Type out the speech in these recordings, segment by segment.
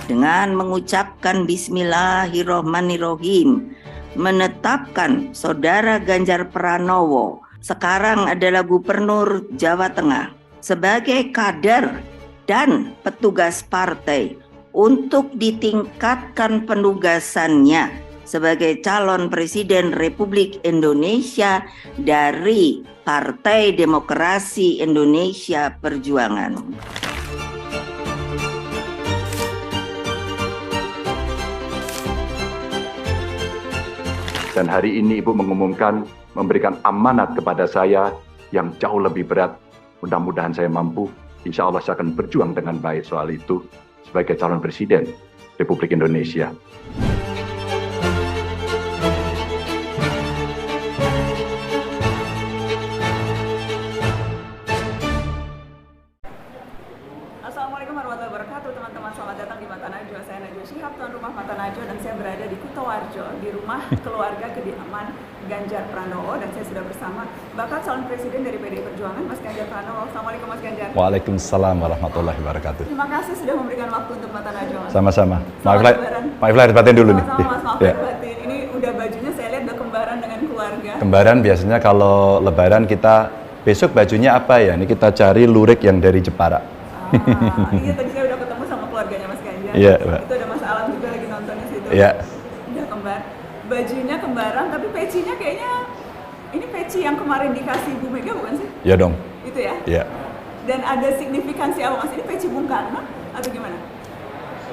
dengan mengucapkan Bismillahirrohmanirrohim, menetapkan Saudara Ganjar Pranowo sekarang adalah Gubernur Jawa Tengah sebagai kader dan petugas partai untuk ditingkatkan penugasannya sebagai calon Presiden Republik Indonesia dari Partai Demokrasi Indonesia Perjuangan. Dan hari ini Ibu mengumumkan memberikan amanat kepada saya yang jauh lebih berat. Mudah-mudahan saya mampu. Insya Allah saya akan berjuang dengan baik soal itu sebagai calon Presiden Republik Indonesia. Assalamualaikum warahmatullahi wabarakatuh, teman-teman. Selamat datang di Mata Najwa. Saya Najwa Shihab, tuan rumah Mata Najwa, dan saya berada di Kutoarjo, di rumah keluarga kediaman Ganjar Pranowo, dan saya sudah bersama bakal calon presiden dari PDI Perjuangan, Mas Ganjar Pranowo. Assalamualaikum, Mas Ganjar. Waalaikumsalam warahmatullahi wabarakatuh. Terima kasih sudah memberikan waktu untuk Mata Najwa. Sama-sama. Maaf lahir batin dulu nih. Sama-sama, Mas. Maaf lahir batin. Ini udah bajunya saya lihat udah kembaran dengan keluarga. Kembaran biasanya kalau lebaran kita besok bajunya apa ya? Ini kita cari lurik yang dari Jepara. Iya, tadi saya udah ketemu sama keluarganya Mas Ganjar. Iya, itu ada Mas Alam juga lagi nontonnya situ. Iya. Udah kembar. Bajunya kembaran, tapi pecinya kayaknya ini peci yang kemarin dikasih Bu Mega bukan sih? Iya dong. Itu ya? Iya. Dan ada signifikansi apa Mas? Ini peci Bung Karno atau gimana?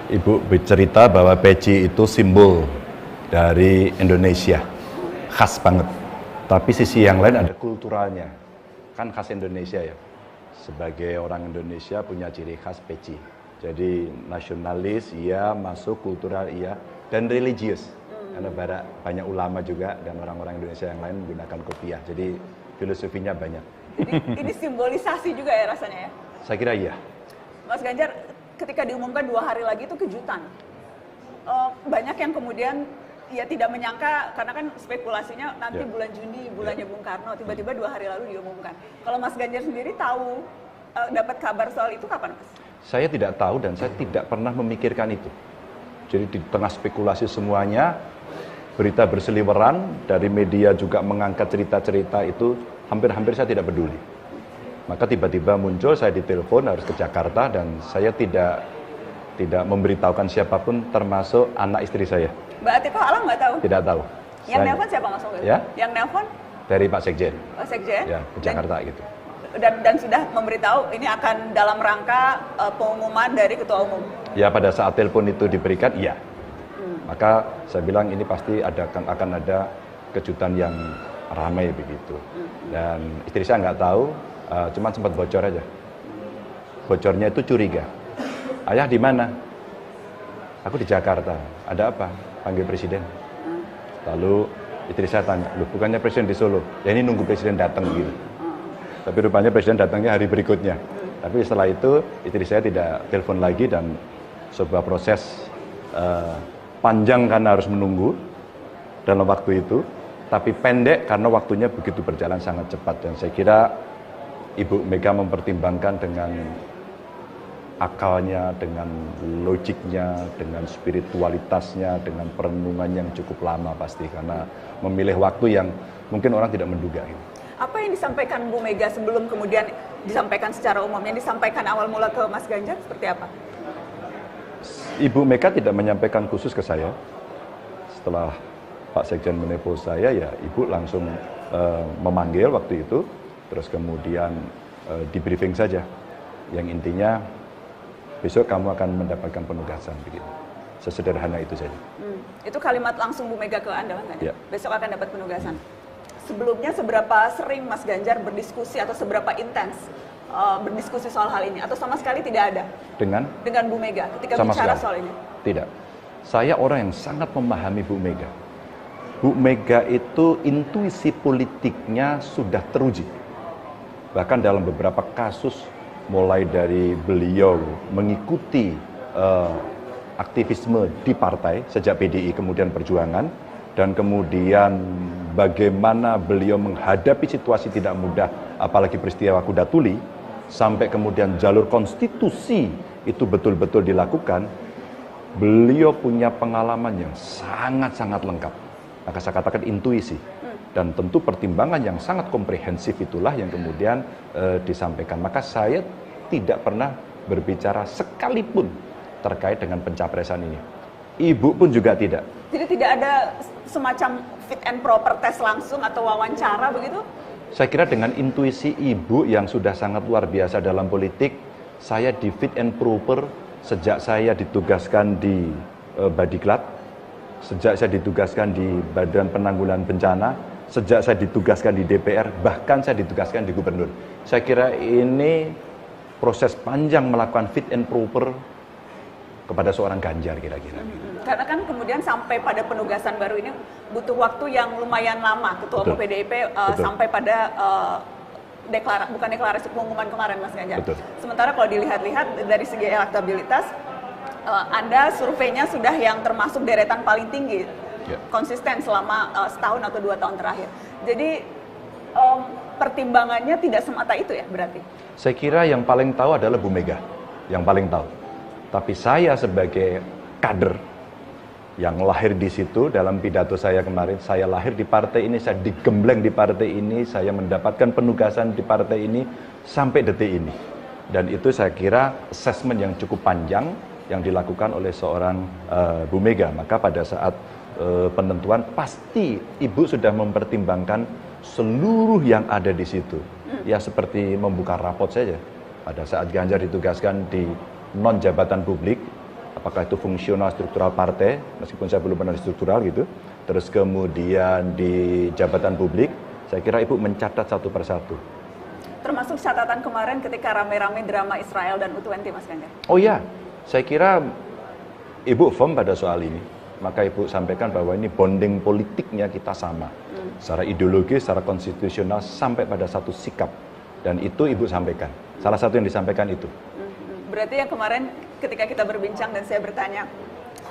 Ibu bercerita bahwa peci itu simbol dari Indonesia. Khas banget. Tapi sisi yang lain ada kulturalnya. Kan khas Indonesia ya. Sebagai orang Indonesia punya ciri khas peci. Jadi nasionalis iya, masuk kultural iya, dan religius. Karena banyak ulama juga dan orang-orang Indonesia yang lain menggunakan kopiah. Jadi filosofinya banyak. Jadi ini simbolisasi juga ya rasanya ya? Saya kira iya. Mas Ganjar, ketika diumumkan 2 hari lagi itu kejutan. Banyak yang kemudian ya tidak menyangka, karena kan spekulasinya nanti bulan Juni, bulannya Bung Karno, tiba-tiba 2 hari lalu diumumkan. Kalau Mas Ganjar sendiri tahu, dapat kabar soal itu kapan, Mas? Saya tidak tahu dan saya tidak pernah memikirkan itu. Jadi di tengah spekulasi semuanya, berita berseliweran, dari media juga mengangkat cerita-cerita itu, hampir-hampir saya tidak peduli. Maka tiba-tiba muncul, saya ditelepon harus ke Jakarta, dan saya tidak memberitahukan siapapun, termasuk anak istri saya. Mbak Atiqah Alam nggak tahu? Tidak tahu. Yang nelpon siapa Mas Oke? Ya? Yang nelpon? Dari Pak Sekjen. Pak Sekjen? Ya, ke Jakarta gitu. Dan sudah memberitahu ini akan dalam rangka pengumuman dari Ketua Umum? Ya, pada saat telepon itu diberikan, iya. Maka saya bilang ini pasti akan ada kejutan yang ramai begitu. Dan istri saya nggak tahu, cuman sempat bocor aja. Bocornya itu curiga. Ayah di mana? Aku di Jakarta. Ada apa? Panggil presiden. Lalu istri saya tanya, loh bukannya presiden di Solo? Ya ini nunggu presiden datang gitu. Tapi rupanya presiden datangnya hari berikutnya. Tapi setelah itu istri saya tidak telepon lagi, dan sebuah proses panjang karena harus menunggu dalam waktu itu, tapi pendek karena waktunya begitu berjalan sangat cepat. Dan saya kira Ibu Mega mempertimbangkan dengan akalnya, dengan logiknya, dengan spiritualitasnya, dengan perenungan yang cukup lama pasti, karena memilih waktu yang mungkin orang tidak menduga. Apa yang disampaikan Bu Mega sebelum kemudian disampaikan secara umum, yang disampaikan awal mula ke Mas Ganjar seperti apa? Ibu Mega tidak menyampaikan khusus ke saya. Setelah Pak Sekjen menelpon saya, ya Ibu langsung memanggil waktu itu, terus kemudian di briefing saja. Yang intinya besok kamu akan mendapatkan penugasan begitu. Sesederhana itu saja. Itu kalimat langsung Bu Mega ke Anda, kan? Ya. Besok akan dapat penugasan. Sebelumnya seberapa sering Mas Ganjar berdiskusi atau seberapa intens berdiskusi soal hal ini, atau sama sekali tidak ada dengan Bu Mega ketika sama bicara sekali soal ini? Tidak. Saya orang yang sangat memahami Bu Mega. Bu Mega itu intuisi politiknya sudah teruji. Bahkan dalam beberapa kasus, mulai dari beliau mengikuti aktivisme di partai sejak PDI kemudian Perjuangan, dan kemudian bagaimana beliau menghadapi situasi tidak mudah, apalagi peristiwa Kuda Tuli, sampai kemudian jalur konstitusi itu betul-betul dilakukan. Beliau punya pengalaman yang sangat-sangat lengkap. Maka saya katakan intuisi. Dan tentu pertimbangan yang sangat komprehensif itulah yang kemudian disampaikan. Maka saya tidak pernah berbicara sekalipun terkait dengan pencapresan ini. Ibu pun juga tidak. Jadi tidak ada semacam fit and proper test langsung atau wawancara begitu? Saya kira dengan intuisi ibu yang sudah sangat luar biasa dalam politik, saya di fit and proper sejak saya ditugaskan di Badiklat, sejak saya ditugaskan di Badan Penanggulangan Bencana, sejak saya ditugaskan di DPR, bahkan saya ditugaskan di Gubernur. Saya kira ini proses panjang melakukan fit and proper kepada seorang Ganjar kira-kira. Karena kan kemudian sampai pada penugasan baru ini butuh waktu yang lumayan lama. Ketua Umum PDIP sampai pada bukan deklarasi pengumuman kemarin, Mas Ganjar. Betul. Sementara kalau dilihat-lihat dari segi elektabilitas, Anda surveinya sudah yang termasuk deretan paling tinggi, konsisten selama setahun atau 2 tahun terakhir. Jadi pertimbangannya tidak semata itu ya berarti? Saya kira yang paling tahu adalah Bu Mega, yang paling tahu. Tapi saya sebagai kader yang lahir di situ, dalam pidato saya kemarin, saya lahir di partai ini, saya digembleng di partai ini, saya mendapatkan penugasan di partai ini sampai detik ini. Dan itu saya kira assessment yang cukup panjang yang dilakukan oleh seorang Bu Mega. Maka pada saat penentuan pasti Ibu sudah mempertimbangkan seluruh yang ada di situ. Ya seperti membuka rapot saja. Pada saat Ganjar ditugaskan di non jabatan publik, apakah itu fungsional struktural partai, meskipun saya belum pernah di struktural gitu, terus kemudian di jabatan publik, saya kira Ibu mencatat satu persatu. Termasuk catatan kemarin ketika rame-rame drama Israel dan U20, Mas Ganjar. Oh ya, saya kira Ibu firm pada soal ini, maka Ibu sampaikan bahwa ini bonding politiknya kita sama, secara ideologis, secara konstitusional, sampai pada satu sikap, dan itu Ibu sampaikan. Salah satu yang disampaikan itu. Berarti yang kemarin ketika kita berbincang dan saya bertanya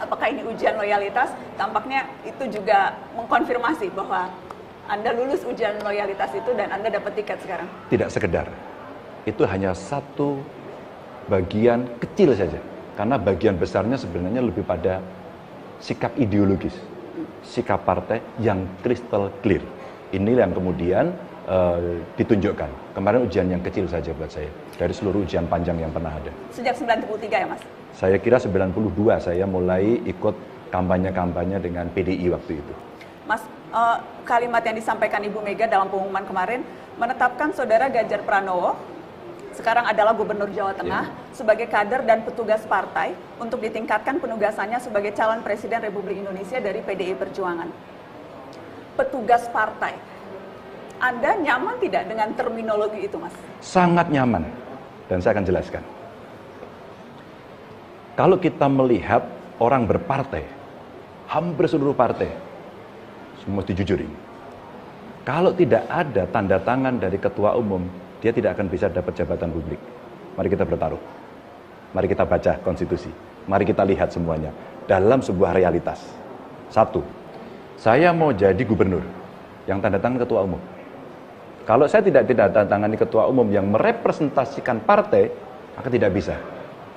apakah ini ujian loyalitas, tampaknya itu juga mengkonfirmasi bahwa Anda lulus ujian loyalitas itu dan Anda dapat tiket sekarang. Tidak sekedar, itu hanya satu bagian kecil saja, karena bagian besarnya sebenarnya lebih pada sikap ideologis, sikap partai yang crystal clear. Inilah yang kemudian ditunjukkan. Kemarin ujian yang kecil saja buat saya dari seluruh ujian panjang yang pernah ada. Sejak 93 ya, Mas? Saya kira 92 saya mulai ikut kampanye-kampanye dengan PDI waktu itu. Mas, kalimat yang disampaikan Ibu Mega dalam pengumuman kemarin menetapkan Saudara Ganjar Pranowo sekarang adalah Gubernur Jawa Tengah sebagai kader dan petugas partai untuk ditingkatkan penugasannya sebagai calon Presiden Republik Indonesia dari PDI Perjuangan. Petugas partai. Anda nyaman tidak dengan terminologi itu, Mas? Sangat nyaman, dan saya akan jelaskan. Kalau kita melihat orang berpartai, hampir seluruh partai, semua dijujurin. Kalau tidak ada tanda tangan dari ketua umum, dia tidak akan bisa dapat jabatan publik. Mari kita bertaruh. Mari kita baca konstitusi. Mari kita lihat semuanya dalam sebuah realitas. 1, saya mau jadi gubernur yang tanda tangan ketua umum. Kalau saya tidak tanda tangani ketua umum yang merepresentasikan partai, maka tidak bisa.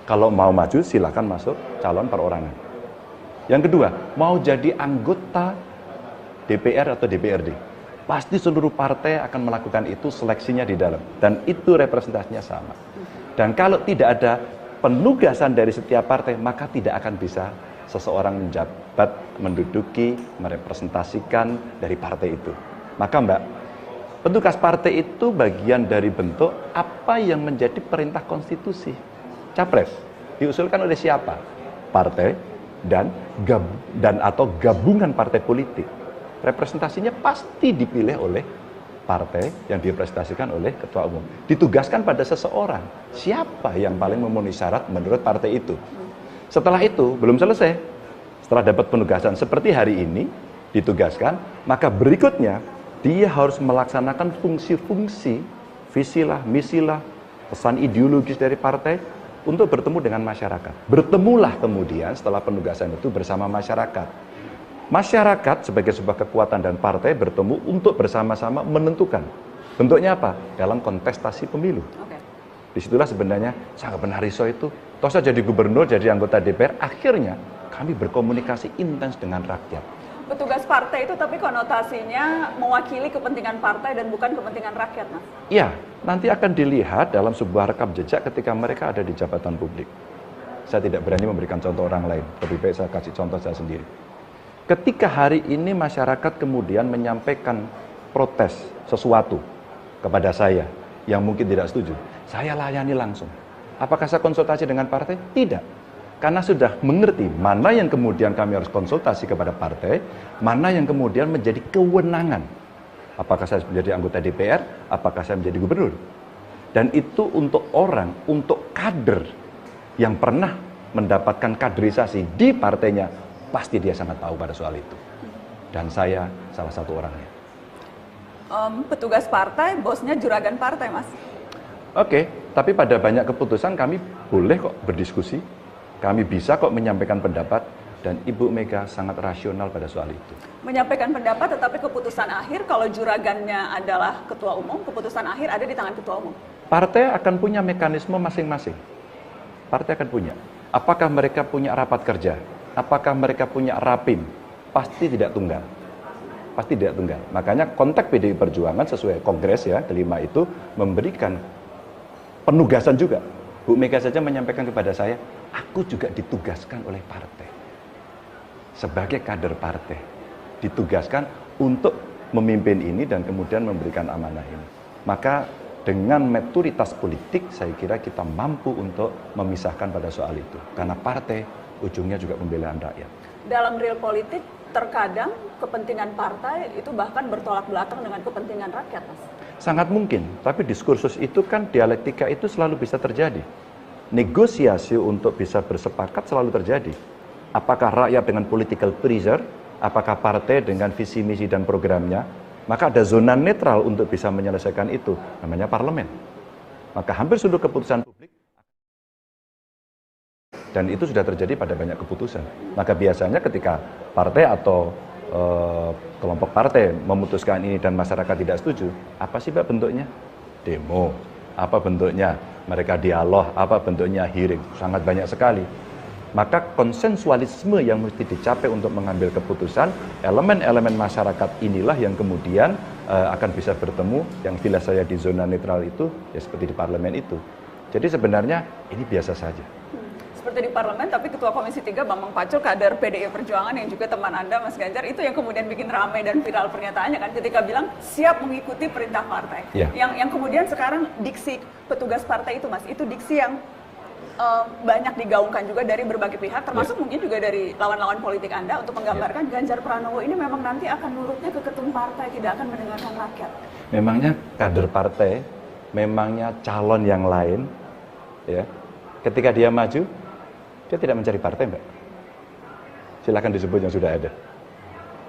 Kalau mau maju silakan masuk calon perorangan. Yang kedua, mau jadi anggota DPR atau DPRD. Pasti seluruh partai akan melakukan itu, seleksinya di dalam. Dan itu representasinya sama. Dan kalau tidak ada penugasan dari setiap partai, maka tidak akan bisa seseorang menjabat, menduduki, merepresentasikan dari partai itu. Maka Mbak, petugas partai itu bagian dari bentuk apa yang menjadi perintah konstitusi. Capres diusulkan oleh siapa? Partai dan atau gabungan partai politik. Representasinya pasti dipilih oleh partai yang direpresentasikan oleh ketua umum. Ditugaskan pada seseorang. Siapa yang paling memenuhi syarat menurut partai itu? Setelah itu belum selesai. Setelah dapat penugasan seperti hari ini ditugaskan, maka berikutnya dia harus melaksanakan fungsi-fungsi, visilah, misilah, pesan ideologis dari partai untuk bertemu dengan masyarakat. Bertemulah kemudian setelah penugasan itu bersama masyarakat. Masyarakat sebagai sebuah kekuatan dan partai bertemu untuk bersama-sama menentukan. Bentuknya apa? Dalam kontestasi pemilu. Disitulah sebenarnya Sanggap Hariso itu, toh saya jadi gubernur, jadi anggota DPR, akhirnya kami berkomunikasi intens dengan rakyat. Petugas partai itu tapi konotasinya mewakili kepentingan partai dan bukan kepentingan rakyat, Mas. Iya, nanti akan dilihat dalam sebuah rekam jejak ketika mereka ada di jabatan publik. Saya tidak berani memberikan contoh orang lain, lebih baik saya kasih contoh saya sendiri. Ketika hari ini masyarakat kemudian menyampaikan protes sesuatu kepada saya yang mungkin tidak setuju, saya layani langsung. Apakah saya konsultasi dengan partai? Tidak. Karena sudah mengerti mana yang kemudian kami harus konsultasi kepada partai, mana yang kemudian menjadi kewenangan. Apakah saya menjadi anggota DPR, apakah saya menjadi gubernur. Dan itu untuk orang, untuk kader yang pernah mendapatkan kaderisasi di partainya, pasti dia sangat tahu pada soal itu. Dan saya salah satu orangnya. Petugas partai, bosnya juragan partai, Mas. Oke, tapi pada banyak keputusan kami boleh kok berdiskusi. Kami bisa kok menyampaikan pendapat, dan Ibu Mega sangat rasional pada soal itu. Menyampaikan pendapat, tetapi keputusan akhir kalau juragannya adalah ketua umum, keputusan akhir ada di tangan ketua umum. Partai akan punya mekanisme masing-masing. Partai akan punya. Apakah mereka punya rapat kerja? Apakah mereka punya rapim? Pasti tidak tunggal. Pasti tidak tunggal. Makanya kontak PDI Perjuangan sesuai kongres ya, kelima itu memberikan penugasan juga. Bu Mega saja menyampaikan kepada saya, aku juga ditugaskan oleh partai. Sebagai kader partai. Ditugaskan untuk memimpin ini dan kemudian memberikan amanah ini. Maka dengan maturitas politik, saya kira kita mampu untuk memisahkan pada soal itu. Karena partai ujungnya juga pembelaan rakyat. Dalam real politik, terkadang kepentingan partai itu bahkan bertolak belakang dengan kepentingan rakyat, Mas. Sangat mungkin, tapi diskursus itu kan, dialektika itu selalu bisa terjadi. Negosiasi untuk bisa bersepakat selalu terjadi. Apakah rakyat dengan political pressure, apakah partai dengan visi, misi, dan programnya, maka ada zona netral untuk bisa menyelesaikan itu, namanya parlemen. Maka hampir seluruh keputusan publik, dan itu sudah terjadi pada banyak keputusan. Maka biasanya ketika partai atau kelompok partai memutuskan ini dan masyarakat tidak setuju, apa sih Pak bentuknya? Demo. Apa bentuknya? Mereka dialog. Apa bentuknya? Hearing. Sangat banyak sekali. Maka konsensualisme yang mesti dicapai untuk mengambil keputusan, elemen-elemen masyarakat inilah yang kemudian akan bisa bertemu, yang bila saya di zona netral itu, ya seperti di parlemen itu. Jadi sebenarnya ini biasa saja. Seperti di parlemen, tapi Ketua Komisi 3 Bambang Pacul, kader PDI Perjuangan yang juga teman Anda, Mas Ganjar, itu yang kemudian bikin ramai dan viral pernyataannya kan, ketika bilang siap mengikuti perintah partai. Ya. Yang kemudian sekarang diksi petugas partai itu, Mas, itu diksi yang banyak digaungkan juga dari berbagai pihak, termasuk mungkin juga dari lawan-lawan politik Anda untuk menggambarkan Ganjar Pranowo ini memang nanti akan nurutnya ke ketum partai, tidak akan mendengarkan rakyat. Memangnya kader partai, memangnya calon yang lain, ya, ketika dia maju, dia tidak mencari partai, Mbak. Silakan disebut yang sudah ada.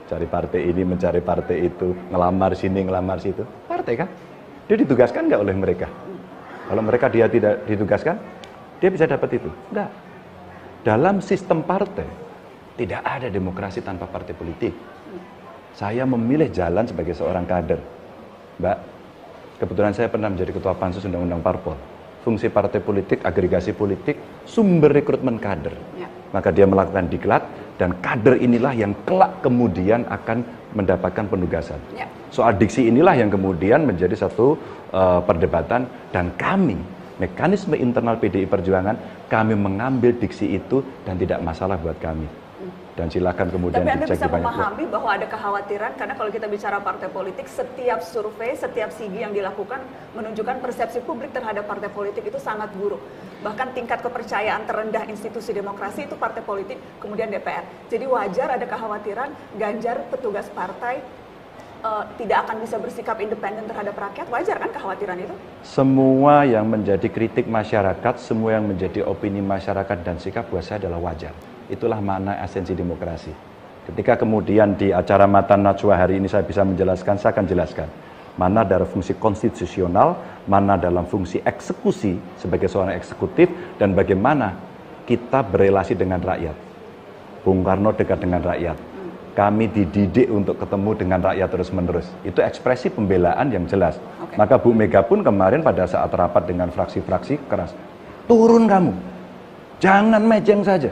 Cari partai ini, mencari partai itu, ngelamar sini, ngelamar situ. Partai kan? Dia ditugaskan nggak oleh mereka? Kalau mereka dia tidak ditugaskan, dia bisa dapat itu. Enggak. Dalam sistem partai, tidak ada demokrasi tanpa partai politik. Saya memilih jalan sebagai seorang kader. Mbak, kebetulan saya pernah menjadi ketua pansus undang-undang parpol. Fungsi partai politik, agregasi politik, sumber rekrutmen kader. Ya. Maka dia melakukan diklat, dan kader inilah yang kelak kemudian akan mendapatkan penugasan. Ya. Soal diksi inilah yang kemudian menjadi satu perdebatan, dan kami, mekanisme internal PDI Perjuangan, kami mengambil diksi itu dan tidak masalah buat kami. Dan silakan kemudian tapi Anda dicek bisa di banyak memahami bahwa ada kekhawatiran, karena kalau kita bicara partai politik, setiap survei, setiap sigi yang dilakukan menunjukkan persepsi publik terhadap partai politik itu sangat buruk. Bahkan tingkat kepercayaan terendah institusi demokrasi itu partai politik, kemudian DPR. Jadi wajar ada kekhawatiran Ganjar petugas partai tidak akan bisa bersikap independen terhadap rakyat. Wajar kan kekhawatiran itu? Semua yang menjadi kritik masyarakat, semua yang menjadi opini masyarakat dan sikap buat saya adalah wajar. Itulah makna esensi demokrasi. Ketika kemudian di acara Mata Najwa hari ini saya bisa menjelaskan, saya akan jelaskan. Mana dalam fungsi konstitusional, mana dalam fungsi eksekusi sebagai seorang eksekutif, dan bagaimana kita berelasi dengan rakyat. Bung Karno dekat dengan rakyat. Kami dididik untuk ketemu dengan rakyat terus-menerus. Itu ekspresi pembelaan yang jelas. Maka Bu Mega pun kemarin pada saat rapat dengan fraksi-fraksi keras, turun kamu, jangan mejeng saja,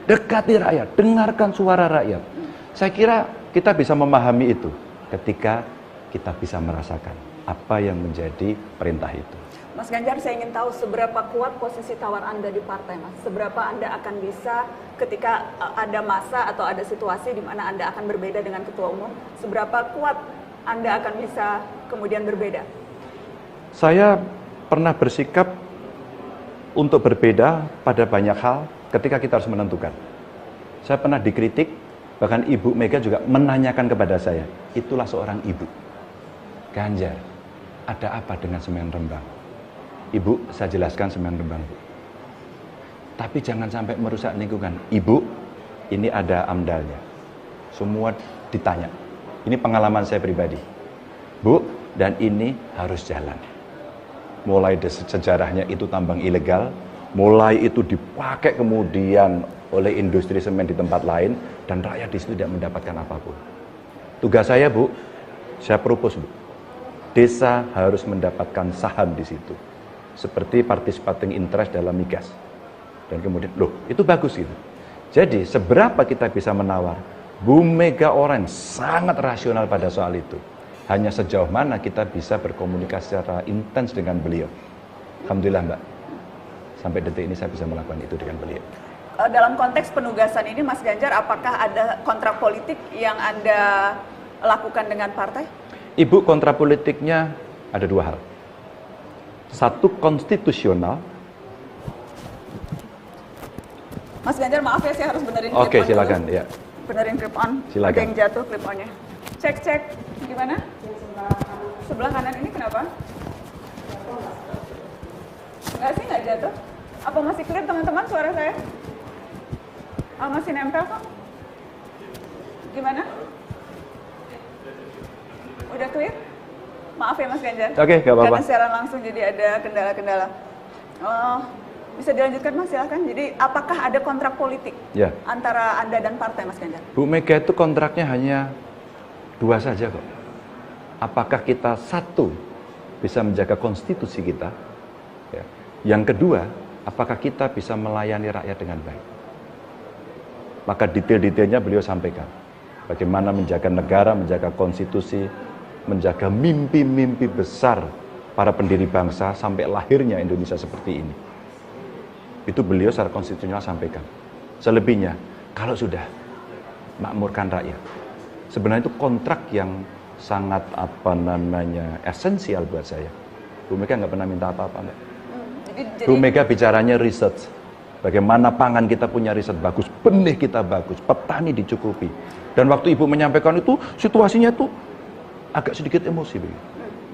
dekati rakyat, dengarkan suara rakyat. Saya kira kita bisa memahami itu ketika kita bisa merasakan apa yang menjadi perintah itu. Mas Ganjar, saya ingin tahu seberapa kuat posisi tawar Anda di partai, Mas. Seberapa Anda akan bisa ketika ada masa atau ada situasi di mana Anda akan berbeda dengan Ketua Umum, seberapa kuat Anda akan bisa kemudian berbeda? Saya pernah bersikap untuk berbeda pada banyak hal ketika kita harus menentukan. Saya pernah dikritik, bahkan Ibu Mega juga menanyakan kepada saya, itulah seorang ibu. Ganjar, ada apa dengan semen Rembang? Ibu, saya jelaskan semen Rembang, Bu. Tapi jangan sampai merusak lingkungan. Ibu, ini ada amdalnya. Semua ditanya. Ini pengalaman saya pribadi. Bu, dan ini harus jalan. Mulai dari sejarahnya itu tambang ilegal, mulai itu dipakai kemudian oleh industri semen di tempat lain, dan rakyat di situ tidak mendapatkan apapun. Tugas saya, Bu, saya propose, Bu. Desa harus mendapatkan saham di situ. Seperti participating interest dalam migas. Dan kemudian, loh, itu bagus gitu. Jadi, seberapa kita bisa menawar? Bu Mega orang sangat rasional pada soal itu. Hanya sejauh mana kita bisa berkomunikasi secara intens dengan beliau. Alhamdulillah, Mbak. Sampai detik ini saya bisa melakukan itu dengan beliau. Dalam konteks penugasan ini, Mas Ganjar, apakah ada kontrak politik yang Anda lakukan dengan partai? Ibu, kontrak politiknya ada dua hal. Satu, konstitusional. Mas Ganjar, maaf ya, saya harus benerin clip on. Oke, silakan. Dulu. Ya. Benerin clip on. Silakan. Ada yang jatuh clip onnya. Cek. Gimana? Sebelah kanan ini kenapa? Enggak sih, nggak jatuh. Apa masih clear teman-teman suara saya? Masih nempel kok. Gimana? Udah clear? Maaf ya Mas Ganjar. Oke, nggak apa-apa. Karena siaran langsung jadi ada kendala-kendala. Bisa dilanjutkan Mas, silakan. Jadi apakah ada kontrak politik antara Anda dan partai, Mas Ganjar? Bu Mega itu kontraknya hanya dua saja kok. Apakah kita satu bisa menjaga konstitusi kita? Ya. Yang kedua, apakah kita bisa melayani rakyat dengan baik? Maka detail-detailnya beliau sampaikan. Bagaimana menjaga negara, menjaga konstitusi, menjaga mimpi-mimpi besar para pendiri bangsa sampai lahirnya Indonesia seperti ini. Itu beliau secara konstitusional sampaikan. Selebihnya, kalau sudah makmurkan rakyat. Sebenarnya itu kontrak yang sangat esensial buat saya. Bu Mega nggak pernah minta apa-apa, Mbak. Bu Mega bicaranya research. Bagaimana pangan kita punya riset bagus, benih kita bagus, petani dicukupi. Dan waktu Ibu menyampaikan itu, situasinya itu agak sedikit emosi.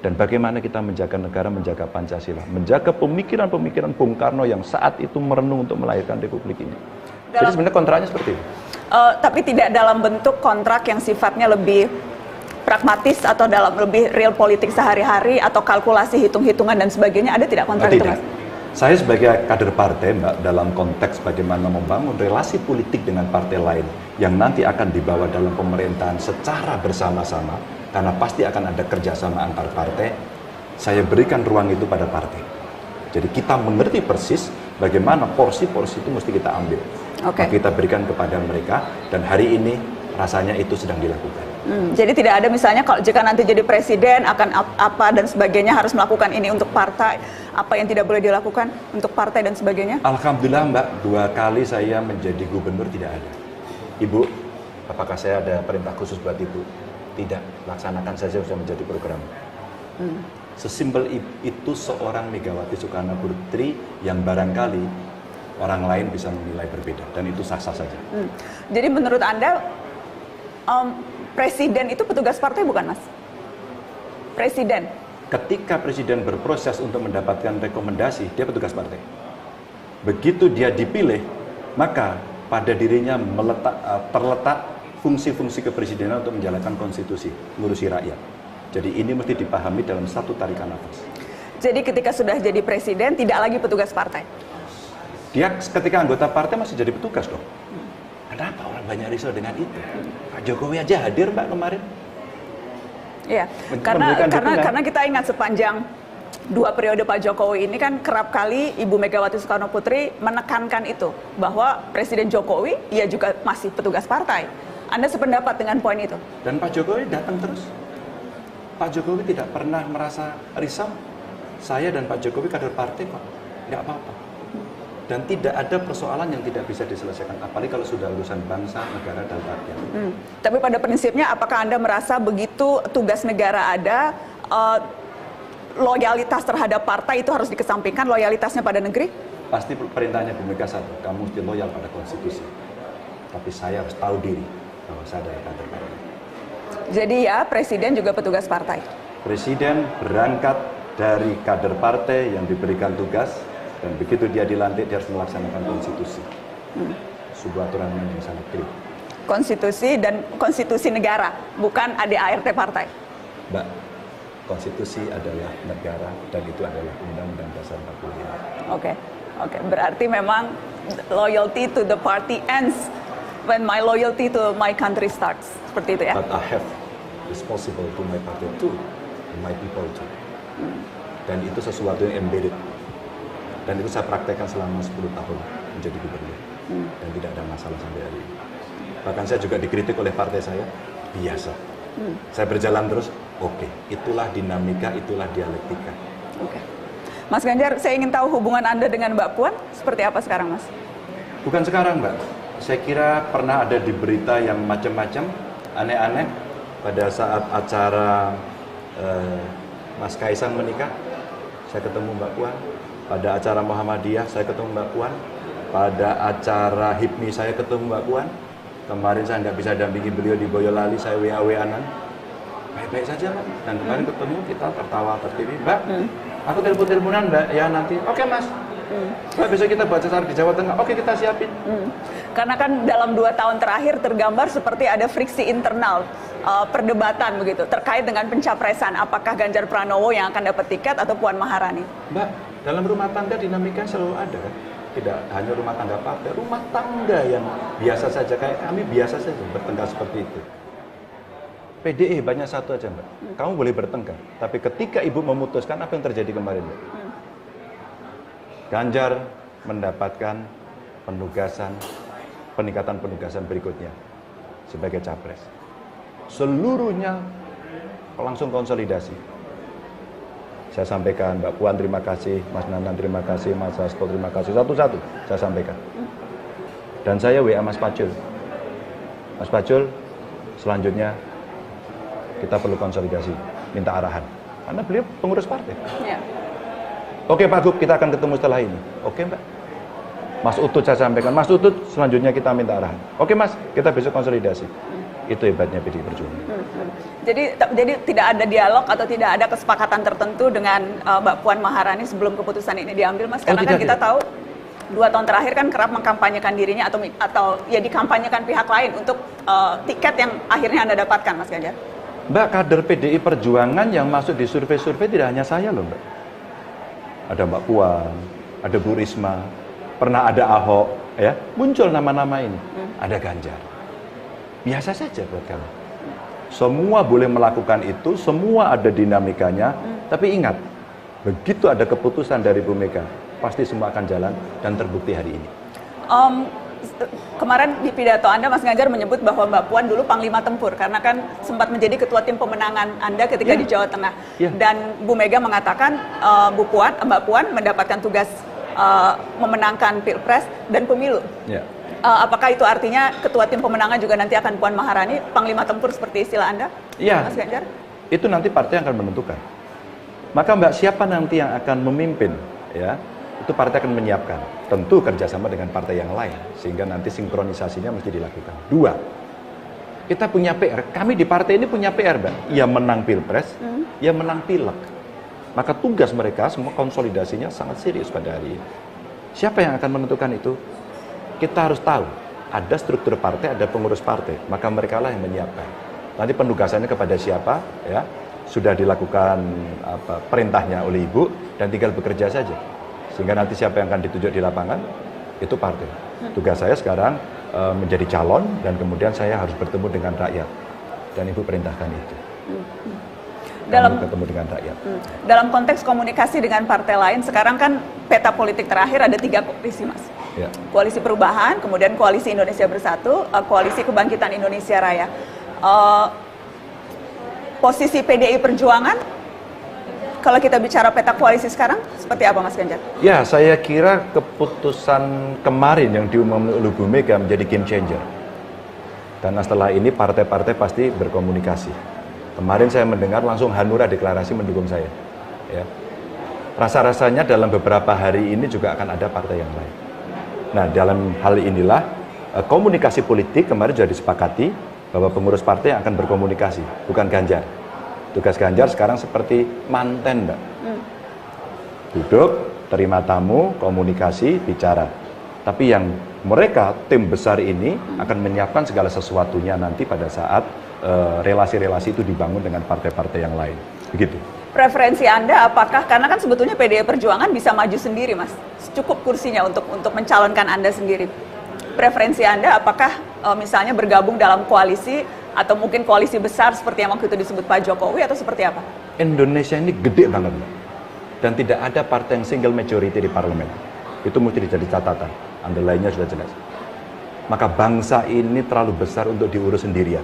Dan bagaimana kita menjaga negara, menjaga Pancasila, menjaga pemikiran-pemikiran Bung Karno yang saat itu merenung untuk melahirkan Republik ini. Jadi sebenarnya kontraknya seperti itu. Tapi tidak dalam bentuk kontrak yang sifatnya lebih pragmatis atau dalam lebih real politik sehari-hari atau kalkulasi hitung-hitungan dan sebagainya, ada tidak kontrak itu, Mas? Saya sebagai kader partai, Mbak, dalam konteks bagaimana membangun relasi politik dengan partai lain yang nanti akan dibawa dalam pemerintahan secara bersama-sama, karena pasti akan ada kerjasama antar partai, saya berikan ruang itu pada partai. Jadi kita mengerti persis bagaimana porsi-porsi itu mesti kita ambil. Maka kita berikan kepada mereka, dan hari ini rasanya itu sedang dilakukan. Jadi tidak ada misalnya kalau jika nanti jadi presiden akan apa dan sebagainya harus melakukan ini untuk partai, apa yang tidak boleh dilakukan untuk partai dan sebagainya? Alhamdulillah, Mbak, 2 kali saya menjadi gubernur tidak ada. Ibu, apakah saya ada perintah khusus buat Ibu? Tidak, laksanakan saja sudah menjadi program. Sesimpel itu seorang Megawati Soekarno Putri yang barangkali orang lain bisa menilai berbeda, dan itu sah-sah saja. Jadi menurut Anda, presiden itu petugas partai bukan, Mas? Presiden? Ketika presiden berproses untuk mendapatkan rekomendasi, dia petugas partai. Begitu dia dipilih, maka pada dirinya terletak fungsi-fungsi kepresidenan untuk menjalankan konstitusi, ngurusi rakyat. Jadi ini mesti dipahami dalam satu tarikan nafas. Jadi ketika sudah jadi presiden, tidak lagi petugas partai? Dia ketika anggota partai masih jadi petugas dong. Kenapa orang banyak risau dengan itu? Pak Jokowi aja hadir, Mbak, kemarin. Iya, karena kita ingat sepanjang 2 periode Pak Jokowi ini kan kerap kali Ibu Megawati Soekarno Putri menekankan itu, bahwa Presiden Jokowi ia juga masih petugas partai. Anda sependapat dengan poin itu? Dan Pak Jokowi datang terus. Pak Jokowi tidak pernah merasa risau. Saya dan Pak Jokowi kader partai kok, nggak apa-apa. Dan tidak ada persoalan yang tidak bisa diselesaikan, apalagi kalau sudah urusan bangsa, negara, dan rakyat. Tapi pada prinsipnya, apakah Anda merasa begitu tugas negara ada, loyalitas terhadap partai itu harus dikesampingkan, loyalitasnya pada negeri? Pasti perintahnya Bu Mega satu, kamu mesti loyal pada konstitusi. Tapi saya harus tahu diri bahwa saya adalah kader partai. Jadi ya, Presiden juga petugas partai? Presiden berangkat dari kader partai yang diberikan tugas, dan begitu dia dilantik, dia harus melaksanakan konstitusi. Sebuah aturan yang sangat clear. Konstitusi dan konstitusi negara, bukan ADART partai? Mbak, konstitusi adalah negara dan itu adalah Undang-Undang Dasar 45. Oke. Berarti memang loyalty to the party ends when my loyalty to my country starts. Seperti itu ya? But I have responsible to my party too, and my people too. Dan itu sesuatu yang embedded. Dan itu saya praktekkan selama 10 tahun menjadi gubernur. Dan tidak ada masalah sampai hari ini. Bahkan saya juga dikritik oleh partai saya, biasa. Saya berjalan terus, oke. Itulah dinamika, itulah dialektika. Oke. Mas Ganjar, saya ingin tahu hubungan Anda dengan Mbak Puan seperti apa sekarang, Mas? Bukan sekarang, Mbak. Saya kira pernah ada di berita yang macam-macam, aneh-aneh. Pada saat acara Mas Kaisang menikah, saya ketemu Mbak Puan. Pada acara Muhammadiyah, saya ketemu Mbak Puan. Pada acara HIPMI, saya ketemu Mbak Puan. Kemarin saya nggak bisa dampingi beliau di Boyolali, saya WA-WA-an. Baik-baik saja, Mbak. Dan kemarin ketemu, kita tertawa, tertiwi. Mbak, aku telepon-teleponan, Mbak. Ya nanti, oke Mas. Mbak, besok kita buat acara di Jawa Tengah. Oke, kita siapin. Karena kan dalam 2 tahun terakhir tergambar seperti ada friksi internal, perdebatan begitu, terkait dengan pencapresan. Apakah Ganjar Pranowo yang akan dapat tiket atau Puan Maharani? Mbak, dalam rumah tangga dinamika selalu ada kan? Tidak hanya rumah tangga partai, rumah tangga yang biasa saja, kayak kami biasa saja bertengkar seperti itu. PDI banyak satu aja, Mbak. Kamu boleh bertengkar, tapi ketika Ibu memutuskan, apa yang terjadi kemarin, Mbak? Ganjar mendapatkan penugasan, peningkatan penugasan berikutnya sebagai capres. Seluruhnya langsung konsolidasi. Saya sampaikan, Mbak Puan terima kasih, Mas Nanan terima kasih, Mas Hasto terima kasih, satu-satu saya sampaikan. Dan saya WA Mas Pacul. Mas Pacul, selanjutnya kita perlu konsolidasi, minta arahan. Karena beliau pengurus partai. Ya. Oke Pak Gub, kita akan ketemu setelah ini. Oke Mbak. Mas Utut saya sampaikan, Mas Utut selanjutnya kita minta arahan. Oke Mas, kita besok konsolidasi. Itu hebatnya PDI Perjuangan. Jadi tidak ada dialog atau tidak ada kesepakatan tertentu dengan Mbak Puan Maharani sebelum keputusan ini diambil, Mas? Karena kan kita tahu 2 tahun terakhir kan kerap mengkampanyekan dirinya atau ya dikampanyekan pihak lain untuk tiket yang akhirnya Anda dapatkan, Mas Ganjar. Mbak, kader PDI Perjuangan yang masuk di survei-survei tidak hanya saya loh, Mbak. Ada Mbak Puan, ada Bu Risma, pernah ada Ahok, ya muncul nama-nama ini. Ada Ganjar. Biasa saja buat kami. Semua boleh melakukan itu, semua ada dinamikanya. Tapi ingat, begitu ada keputusan dari Bu Mega, pasti semua akan jalan dan terbukti hari ini. Kemarin di pidato Anda, Mas Ganjar menyebut bahwa Mbak Puan dulu Panglima Tempur, karena kan sempat menjadi ketua tim pemenangan Anda ketika di Jawa Tengah. Dan Bu Mega mengatakan Mbak Puan mendapatkan tugas memenangkan Pilpres dan Pemilu. Apakah itu artinya ketua tim pemenangan juga nanti akan Puan Maharani, Panglima Tempur seperti istilah Anda, Mas Ganjar? Itu nanti partai akan menentukan. Maka Mbak, siapa nanti yang akan memimpin, ya? Itu partai akan menyiapkan. Tentu kerjasama dengan partai yang lain, sehingga nanti sinkronisasinya mesti dilakukan. 2, kita punya PR. Kami di partai ini punya PR, Mbak. Ya menang Pilpres, ya menang Pileg. Maka tugas mereka semua konsolidasinya sangat serius pada hari ini. Siapa yang akan menentukan itu? Kita harus tahu, ada struktur partai, ada pengurus partai, maka mereka lah yang menyiapkan. Nanti penugasannya kepada siapa, ya sudah dilakukan perintahnya oleh Ibu, dan tinggal bekerja saja. Sehingga nanti siapa yang akan ditunjuk di lapangan, itu partai. Tugas saya sekarang menjadi calon, dan kemudian saya harus bertemu dengan rakyat. Dan Ibu perintahkan itu. Dalam- ketemu dengan rakyat. Dalam konteks komunikasi dengan partai lain, sekarang kan peta politik terakhir ada 3 koalisi, Mas. Ya. Koalisi Perubahan, kemudian Koalisi Indonesia Bersatu, Koalisi Kebangkitan Indonesia Raya. Posisi PDI Perjuangan, kalau kita bicara peta koalisi sekarang, seperti apa, Mas Ganjar? Ya, saya kira keputusan kemarin yang diumumkan oleh Bu Mega menjadi game changer. Karena setelah ini partai-partai pasti berkomunikasi. Kemarin saya mendengar langsung Hanura deklarasi mendukung saya. Ya. Rasa-rasanya dalam beberapa hari ini juga akan ada partai yang lain. Nah, dalam hal inilah komunikasi politik kemarin sudah disepakati bahwa pengurus partai akan berkomunikasi, bukan Ganjar. Tugas Ganjar sekarang seperti manten, Mbak. Duduk, terima tamu, komunikasi, bicara. Tapi yang mereka, tim besar ini akan menyiapkan segala sesuatunya nanti pada saat relasi-relasi itu dibangun dengan partai-partai yang lain. Begitu. Preferensi Anda apakah, karena kan sebetulnya PDI Perjuangan bisa maju sendiri, Mas. Cukup kursinya untuk mencalonkan Anda sendiri. Preferensi Anda apakah misalnya bergabung dalam koalisi atau mungkin koalisi besar seperti yang waktu itu disebut Pak Jokowi atau seperti apa? Indonesia ini gede banget, Mbak. Dan tidak ada partai yang single majority di parlemen. Itu mesti jadi catatan. Underline-nya sudah jelas. Maka bangsa ini terlalu besar untuk diurus sendirian.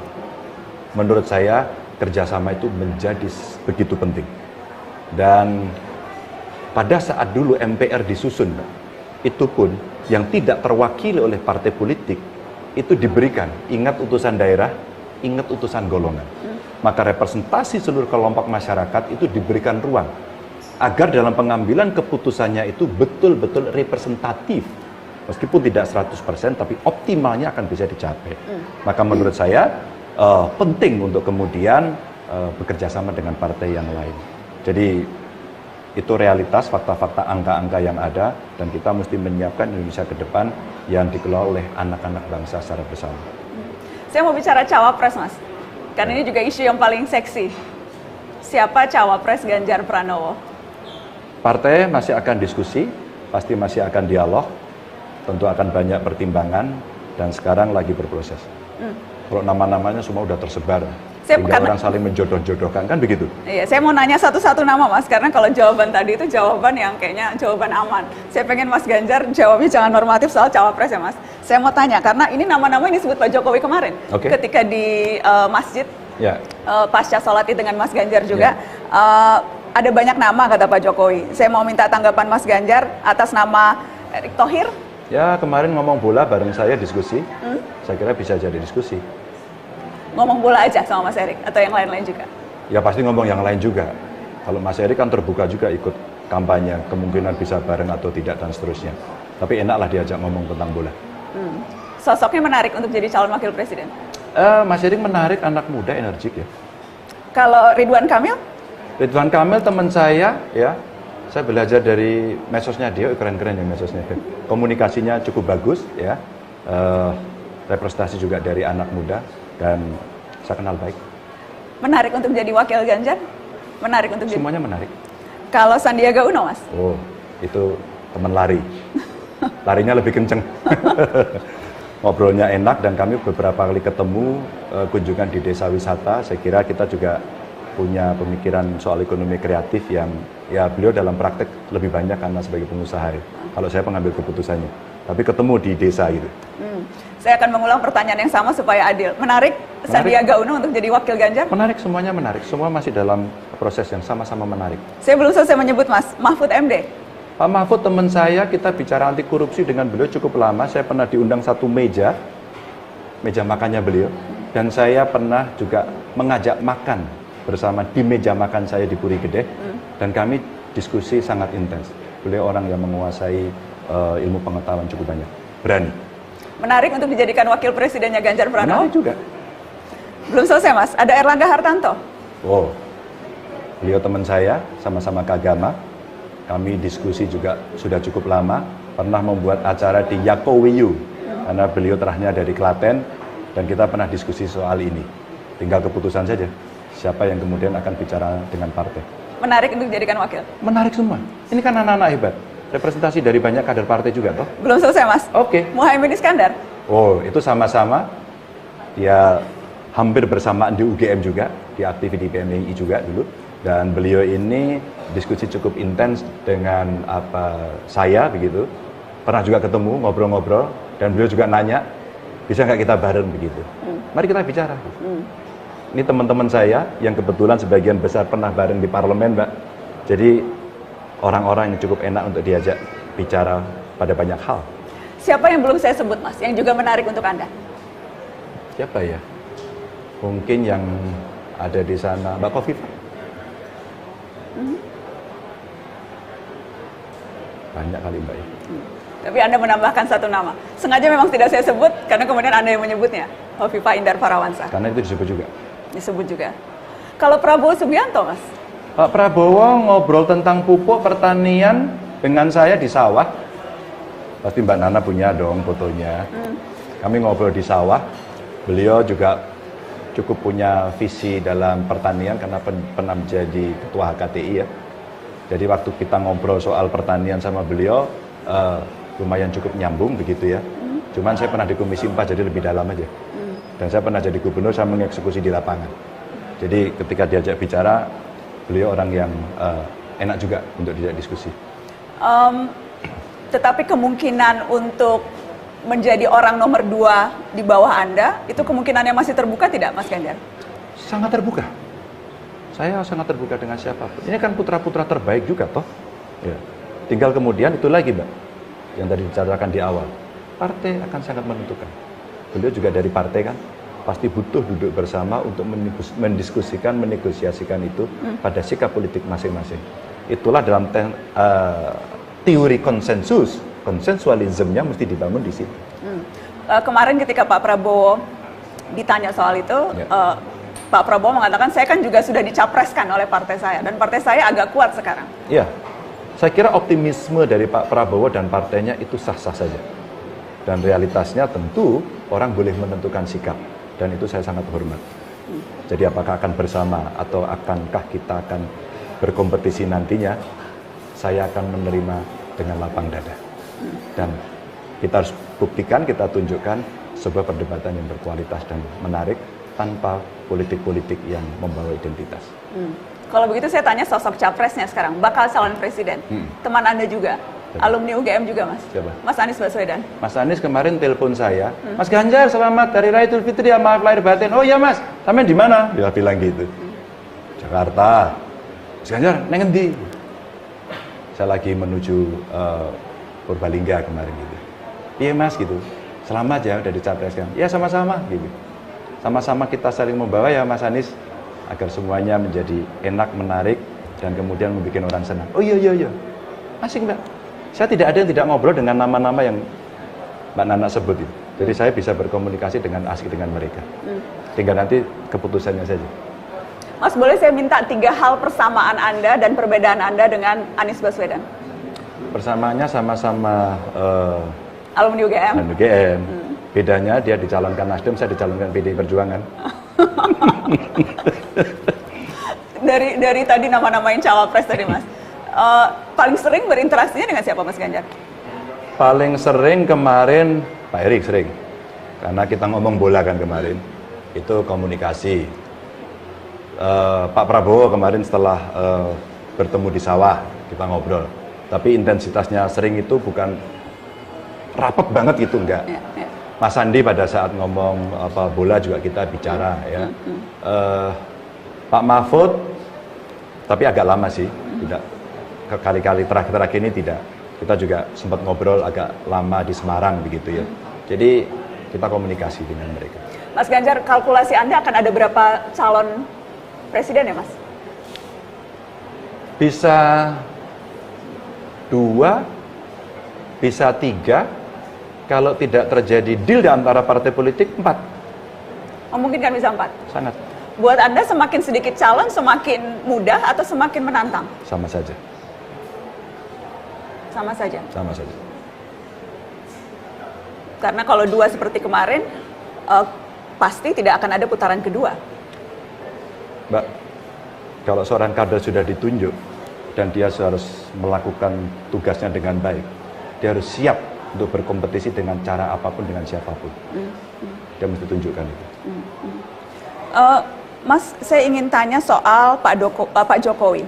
Menurut saya, kerjasama itu menjadi begitu penting. Dan pada saat dulu MPR disusun, Mbak, itu pun yang tidak terwakili oleh partai politik, itu diberikan, ingat utusan daerah, ingat utusan golongan. Maka representasi seluruh kelompok masyarakat itu diberikan ruang, agar dalam pengambilan keputusannya itu betul-betul representatif. Meskipun tidak 100%, tapi optimalnya akan bisa dicapai. Maka menurut saya, penting untuk kemudian bekerja sama dengan partai yang lain. Jadi itu realitas, fakta-fakta, angka-angka yang ada, dan kita mesti menyiapkan Indonesia ke depan yang dikelola oleh anak-anak bangsa secara bersama. Saya mau bicara cawapres, Mas. Karena ini juga isu yang paling seksi. Siapa cawapres Ganjar Pranowo? Partai masih akan diskusi, pasti masih akan dialog, tentu akan banyak pertimbangan, dan sekarang lagi berproses. Kalau nama-namanya semua udah tersebar, sehingga orang saling menjodoh-jodohkan, kan begitu? Iya, saya mau nanya satu-satu nama, Mas, karena kalau jawaban tadi itu jawaban yang kayaknya jawaban aman. Saya pengen Mas Ganjar jawabnya jangan normatif soal cawapres ya, Mas. Saya mau tanya, karena ini nama-nama ini disebut Pak Jokowi kemarin, ketika di masjid, pasca sholat id dengan Mas Ganjar juga, ada banyak nama kata Pak Jokowi. Saya mau minta tanggapan Mas Ganjar atas nama Erick Thohir. Ya, kemarin ngomong bola bareng saya diskusi, saya kira bisa jadi diskusi. Ngomong bola aja sama Mas Erick atau yang lain-lain juga? Ya pasti ngomong yang lain juga. Kalau Mas Erick kan terbuka juga ikut kampanye, kemungkinan bisa bareng atau tidak dan seterusnya. Tapi enaklah diajak ngomong tentang bola. Sosoknya menarik untuk jadi calon wakil presiden? Mas Erick menarik, anak muda, energik ya. Kalau Ridwan Kamil? Ridwan Kamil teman saya ya. Saya belajar dari medsosnya dia, keren-keren ya medsosnya. Komunikasinya cukup bagus ya, representasi juga dari anak muda, dan saya kenal baik. Menarik untuk jadi wakil Ganjar? Menarik untuk semuanya menarik. Kalau Sandiaga Uno, Mas? Oh, itu teman lari. Larinya lebih kenceng. Ngobrolnya enak, dan kami beberapa kali ketemu, kunjungan di desa wisata. Saya kira kita juga punya pemikiran soal ekonomi kreatif yang ya beliau dalam praktek lebih banyak karena sebagai pengusaha ya. Kalau saya pengambil keputusannya, tapi ketemu di desa gitu. Saya akan mengulang pertanyaan yang sama supaya adil. Menarik Sandiaga Uno untuk jadi wakil Ganjar? Menarik, semuanya menarik. Semua masih dalam proses yang sama-sama menarik. Saya belum selesai menyebut, Mas, Mahfud MD. Pak Mahfud teman saya, kita bicara anti korupsi dengan beliau cukup lama. Saya pernah diundang satu meja makannya beliau, dan saya pernah juga mengajak makan bersama di meja makan saya di Puri Gede, dan kami diskusi sangat intens. Beliau orang yang menguasai ilmu pengetahuan cukup banyak, berani. Menarik untuk dijadikan wakil presidennya Ganjar Pranowo? Menarik juga. Belum selesai, Mas, ada Erlangga Hartanto. Oh, beliau teman saya, sama-sama keagama. Kami diskusi juga sudah cukup lama, pernah membuat acara di Yakowiyu, karena beliau terahnya dari Klaten, dan kita pernah diskusi soal ini. Tinggal keputusan saja, siapa yang kemudian akan bicara dengan partai. Menarik untuk dijadikan wakil? Menarik semua. Ini kan anak-anak hebat. Representasi dari banyak kader partai juga, toh? Belum selesai, Mas. Oke. Muhaimin Iskandar? Oh, itu sama-sama. Ya, hampir bersamaan di UGM juga, di aktif di PMI juga dulu. Dan beliau ini diskusi cukup intens dengan saya begitu. Pernah juga ketemu, ngobrol-ngobrol, dan beliau juga nanya, bisa nggak kita bareng begitu. Mari kita bicara. Ini teman-teman saya yang kebetulan sebagian besar pernah bareng di parlemen, Mbak. Jadi orang-orang yang cukup enak untuk diajak bicara pada banyak hal. Siapa yang belum saya sebut, Mas, yang juga menarik untuk Anda? Siapa ya? Mungkin yang ada di sana, Mbak Kofifa. Banyak kali, Mbak. Tapi Anda menambahkan satu nama. Sengaja memang tidak saya sebut, karena kemudian Anda yang menyebutnya. Hovifah Indar Parawansa. Karena itu disebut juga. Disebut juga. Kalau Prabowo Subianto, Mas? Pak Prabowo ngobrol tentang pupuk pertanian dengan saya di sawah. Pasti Mbak Nana punya dong fotonya. Kami ngobrol di sawah. Beliau juga cukup punya visi dalam pertanian karena pernah menjadi ketua HKTI ya. Jadi waktu kita ngobrol soal pertanian sama beliau, lumayan cukup nyambung begitu ya. Cuman saya pernah di Komisi 4 jadi lebih dalam aja. Dan saya pernah jadi gubernur, saya mengeksekusi di lapangan. Jadi ketika diajak bicara, beliau orang yang enak juga untuk diajak diskusi. Tetapi kemungkinan untuk menjadi orang nomor 2 di bawah Anda, itu kemungkinannya masih terbuka tidak, Mas Ganjar? Sangat terbuka. Saya sangat terbuka dengan siapapun. Ini kan putra-putra terbaik juga toh. Ya. Tinggal kemudian itu lagi, Mbak, yang tadi dibicarakan di awal. Partai akan sangat menentukan. Beliau juga dari partai kan, pasti butuh duduk bersama untuk mendiskusikan, menegosiasikan itu pada sikap politik masing-masing. Itulah dalam teori konsensus, konsensualismenya mesti dibangun di situ. Kemarin ketika Pak Prabowo ditanya soal itu, Pak Prabowo mengatakan, saya kan juga sudah dicapreskan oleh partai saya, dan partai saya agak kuat sekarang. Iya, saya kira optimisme dari Pak Prabowo dan partainya itu sah-sah saja. Dan realitasnya tentu orang boleh menentukan sikap, dan itu saya sangat hormat. Jadi apakah akan bersama atau akankah kita akan berkompetisi nantinya, saya akan menerima dengan lapang dada. Dan kita harus buktikan, kita tunjukkan sebuah perdebatan yang berkualitas dan menarik tanpa politik-politik yang membawa identitas. Kalau begitu saya tanya sosok capresnya sekarang, bakal calon presiden. Teman Anda juga, alumni UGM juga, Mas. Siapa? Mas Anies Baswedan. Mas Anies kemarin telepon saya, Mas Ganjar selamat Hari Raya Idul Fitri ya, maaf lahir batin. Oh iya Mas, sampai di mana? Dia bilang gitu. Jakarta. Mas Ganjar, neng endi? Saya lagi menuju Purbalingga kemarin gitu. Iya Mas gitu. Selamat ya udah dicapreskan. Ya sama-sama gitu. Sama-sama kita saling membawa ya Mas Anies agar semuanya menjadi enak, menarik dan kemudian membuat orang senang. Oh iya. Asik Mbak. Saya tidak ada yang tidak ngobrol dengan nama-nama yang Mbak Nana sebut itu. Jadi saya bisa berkomunikasi dengan asik dengan mereka. Tinggal nanti keputusannya saja. Mas, boleh saya minta 3 hal persamaan Anda dan perbedaan Anda dengan Anies Baswedan? Persamaannya sama-sama Alumni UGM. UGM. Bedanya dia dicalonkan Nasdem, saya dicalonkan PDI Perjuangan. dari tadi nama-namain cawapres tadi, Mas. Paling sering berinteraksinya dengan siapa, Mas Ganjar? Paling sering kemarin Pak Erik sering. Karena kita ngomong bola kan kemarin. Itu komunikasi. Pak Prabowo kemarin setelah bertemu di sawah, kita ngobrol. Tapi intensitasnya sering itu bukan rapet banget gitu, enggak. Ya. Mas Sandi pada saat ngomong bola juga kita bicara ya. Pak Mahfud, tapi agak lama sih, tidak kali-kali terakhir ini tidak. Kita juga sempat ngobrol agak lama di Semarang begitu ya. Jadi kita komunikasi dengan mereka. Mas Ganjar, kalkulasi Anda akan ada berapa calon presiden ya Mas? Bisa 2, bisa 3. Kalau tidak terjadi deal di antara partai politik, 4. Memungkinkan bisa 4? Sangat. Buat Anda semakin sedikit calon, semakin mudah atau semakin menantang? Sama saja. Sama saja? Sama saja. Karena kalau 2 seperti kemarin, pasti tidak akan ada putaran kedua. Mbak, kalau seorang kader sudah ditunjuk, dan dia harus melakukan tugasnya dengan baik, dia harus siap untuk berkompetisi dengan cara apapun, dengan siapapun. Dia mesti tunjukkan itu. Mas, saya ingin tanya soal Pak Jokowi.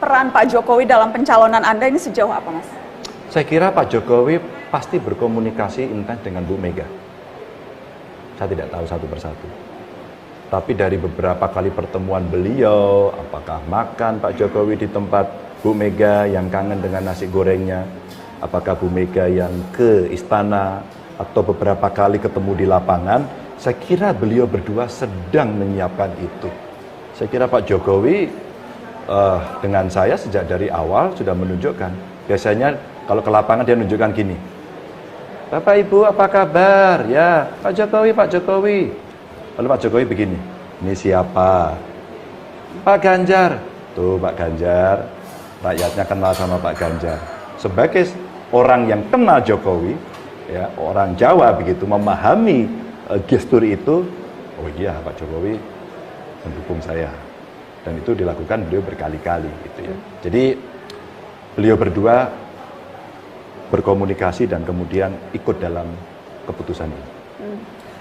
Peran Pak Jokowi dalam pencalonan Anda ini sejauh apa, Mas? Saya kira Pak Jokowi pasti berkomunikasi intens dengan Bu Mega. Saya tidak tahu satu persatu. Tapi dari beberapa kali pertemuan beliau, apakah makan Pak Jokowi di tempat Bu Mega yang kangen dengan nasi gorengnya, apakah Bu Mega yang ke istana, atau beberapa kali ketemu di lapangan, saya kira beliau berdua sedang menyiapkan itu. Saya kira Pak Jokowi dengan saya sejak dari awal sudah menunjukkan. Biasanya kalau ke lapangan dia menunjukkan gini, Bapak Ibu apa kabar? Ya, Pak Jokowi. Lalu Pak Jokowi begini, ini siapa? Pak Ganjar. Tuh Pak Ganjar, rakyatnya kenal sama Pak Ganjar. Sebagai orang yang kenal Jokowi, ya, orang Jawa begitu memahami gestur itu, oh iya Pak Jokowi mendukung saya. Dan itu dilakukan beliau berkali-kali gitu ya. Jadi beliau berdua berkomunikasi dan kemudian ikut dalam keputusan ini.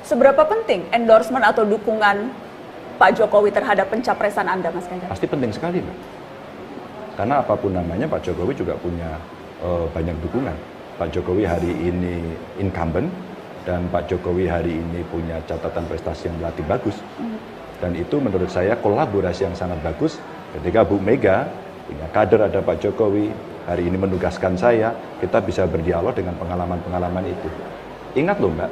Seberapa penting endorsement atau dukungan Pak Jokowi terhadap pencapresan Anda, Mas Ganjar? Pasti penting sekali, Mbak. Karena apapun namanya, Pak Jokowi juga punya banyak dukungan. Pak Jokowi hari ini incumbent, dan Pak Jokowi hari ini punya catatan prestasi yang relatif bagus. Dan itu menurut saya kolaborasi yang sangat bagus ketika Bu Mega punya kader ada Pak Jokowi, hari ini menugaskan saya, kita bisa berdialog dengan pengalaman-pengalaman itu. Ingat loh Mbak,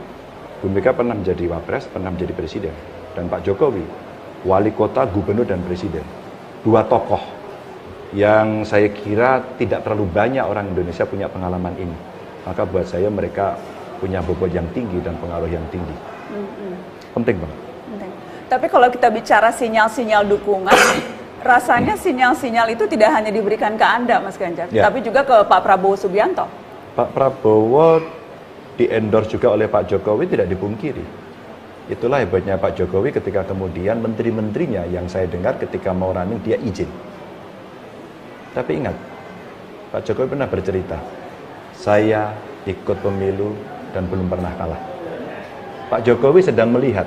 Bu Mega pernah menjadi wapres, pernah menjadi presiden. Dan Pak Jokowi, wali kota, gubernur, dan presiden. Dua tokoh yang saya kira tidak terlalu banyak orang Indonesia punya pengalaman ini. Maka buat saya mereka punya bobot yang tinggi dan pengaruh yang tinggi. Penting banget. Tapi kalau kita bicara sinyal-sinyal dukungan, rasanya sinyal-sinyal itu tidak hanya diberikan ke Anda, Mas Ganjar, tapi juga ke Pak Prabowo Subianto. Pak Prabowo di-endorse juga oleh Pak Jokowi, tidak dipungkiri. Itulah hebatnya Pak Jokowi ketika kemudian menteri-menterinya yang saya dengar ketika mau running dia izin. Tapi ingat, Pak Jokowi pernah bercerita, saya ikut pemilu dan belum pernah kalah. Pak Jokowi sedang melihat